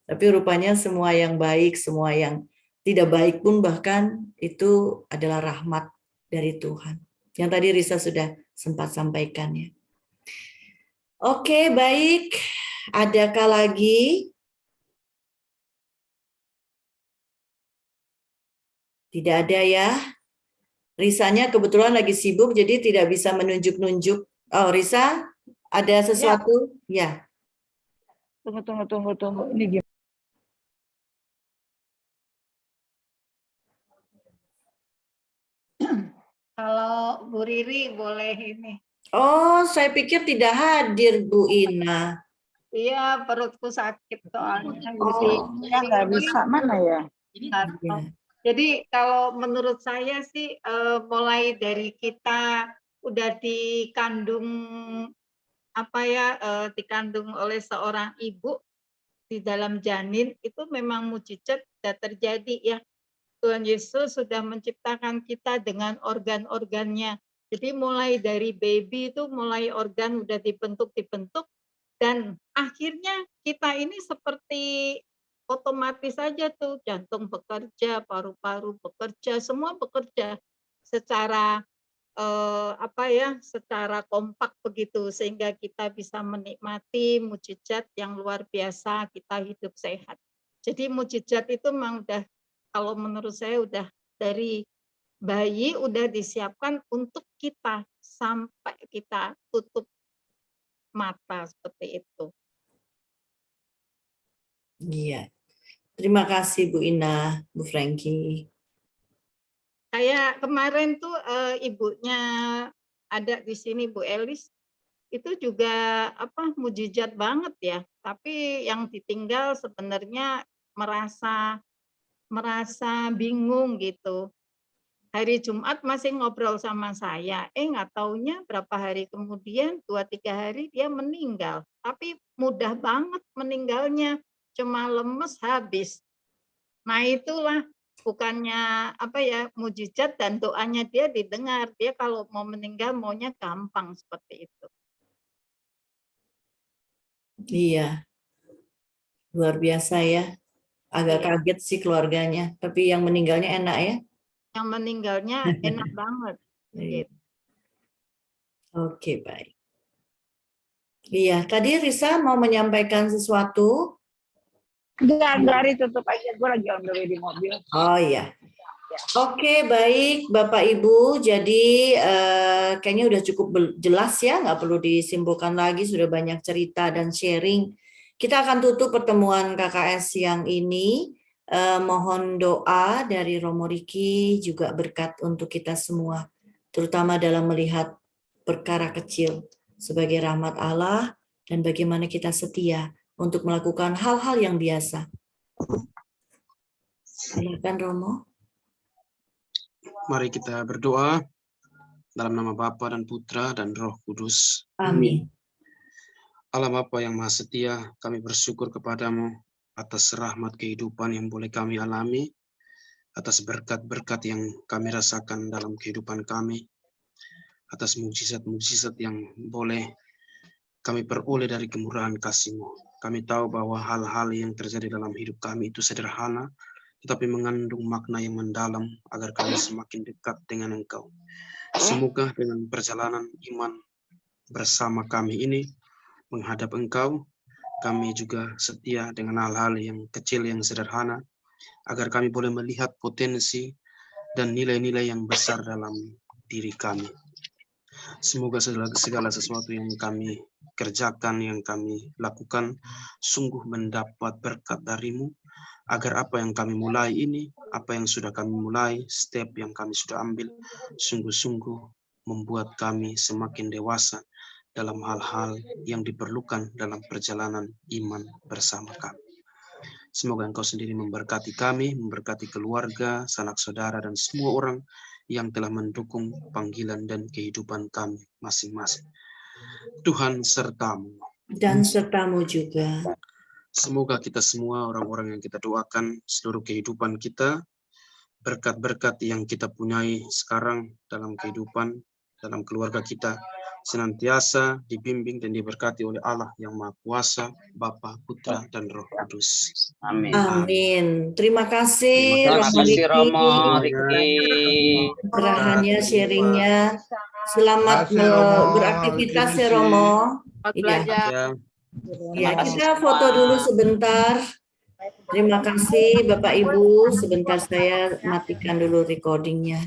Tapi rupanya semua yang baik, semua yang tidak baik pun bahkan itu adalah rahmat dari Tuhan. Yang tadi Risa sudah sempat sampaikan ya. Oke, baik. Adakah lagi? Tidak ada ya. Risanya kebetulan lagi sibuk jadi tidak bisa menunjuk-nunjuk. Oh, Risa, ada sesuatu? Ya. Tunggu. Ini gimana? Kalau Bu Riri boleh ini. Oh, saya pikir tidak hadir Bu Ina. Iya, perutku sakit soalnya. Ya nggak bisa, mana ya? Jadi kalau menurut saya sih mulai dari kita udah dikandung dikandung oleh seorang ibu di dalam janin itu memang mujizat sudah terjadi ya. Tuhan Yesus sudah menciptakan kita dengan organ-organnya. Jadi mulai dari baby itu mulai organ udah dibentuk dan akhirnya kita ini seperti otomatis saja tuh jantung bekerja, paru-paru bekerja, semua bekerja secara secara kompak begitu sehingga kita bisa menikmati mujizat yang luar biasa, kita hidup sehat. Jadi mujizat itu memang udah, kalau menurut saya udah dari bayi udah disiapkan untuk kita sampai kita tutup mata seperti itu. Iya. Terima kasih Bu Ina, Bu Frankie. Kayak kemarin tuh ibunya ada di sini Bu Elis itu juga mujizat banget ya. Tapi yang ditinggal sebenarnya merasa bingung gitu. Hari Jumat masih ngobrol sama saya, nggak taunya berapa hari kemudian 2-3 hari dia meninggal. Tapi mudah banget meninggalnya, cuma lemes habis. Nah itulah bukannya mujizat dan doanya dia didengar. Dia kalau mau meninggal maunya gampang seperti itu. Iya. Luar biasa ya. Agak kaget sih keluarganya, tapi yang meninggalnya enak ya. Yang meninggalnya enak banget. Gitu. Oke, baik. Iya, tadi Risa mau menyampaikan sesuatu. Enggak, tutup aja. Gue lagi on the way di mobil. Oh iya. Oke, baik Bapak Ibu. Jadi kayaknya udah cukup jelas ya, nggak perlu disimpulkan lagi, sudah banyak cerita dan sharing. Kita akan tutup pertemuan KKS yang ini. Mohon doa dari Romo Riki juga berkat untuk kita semua, terutama dalam melihat perkara kecil sebagai rahmat Allah dan bagaimana kita setia untuk melakukan hal-hal yang biasa. Silakan Romo. Mari kita berdoa dalam nama Bapa dan Putra dan Roh Kudus. Amin. Allah Bapa yang Maha Setia, kami bersyukur kepadamu atas rahmat kehidupan yang boleh kami alami, atas berkat-berkat yang kami rasakan dalam kehidupan kami, atas mujizat-mujizat yang boleh kami peroleh dari kemurahan kasih-Mu. Kami tahu bahwa hal-hal yang terjadi dalam hidup kami itu sederhana, tetapi mengandung makna yang mendalam agar kami semakin dekat dengan Engkau. Semoga dengan perjalanan iman bersama kami ini menghadap Engkau, kami juga setia dengan hal-hal yang kecil, yang sederhana, agar kami boleh melihat potensi dan nilai-nilai yang besar dalam diri kami. Semoga segala sesuatu yang kami kerjakan, yang kami lakukan, sungguh mendapat berkat dari-Mu, agar apa yang kami mulai ini, apa yang sudah kami mulai, step yang kami sudah ambil, sungguh-sungguh membuat kami semakin dewasa dalam hal-hal yang diperlukan dalam perjalanan iman bersama kami. Semoga Engkau sendiri memberkati kami, memberkati keluarga, sanak saudara, dan semua orang yang telah mendukung panggilan dan kehidupan kami masing-masing. Tuhan sertamu. Dan sertamu juga. Semoga kita semua, orang-orang yang kita doakan, seluruh kehidupan kita, berkat-berkat yang kita punyai sekarang dalam kehidupan, dalam keluarga kita, senantiasa dibimbing dan diberkati oleh Allah yang Maha Kuasa, Bapa, Putra, dan Roh Kudus. Amin. Amin. Terima kasih Terima kasih Romo Riki. Pencerahannya, sharingnya. Selamat Terima kasih, Romo. beraktivitas ya Riki. Romo. Selamat Iya. belajar. Ya, Ya, kita foto dulu sebentar. Terima kasih Bapak Ibu. Sebentar saya matikan dulu recordingnya.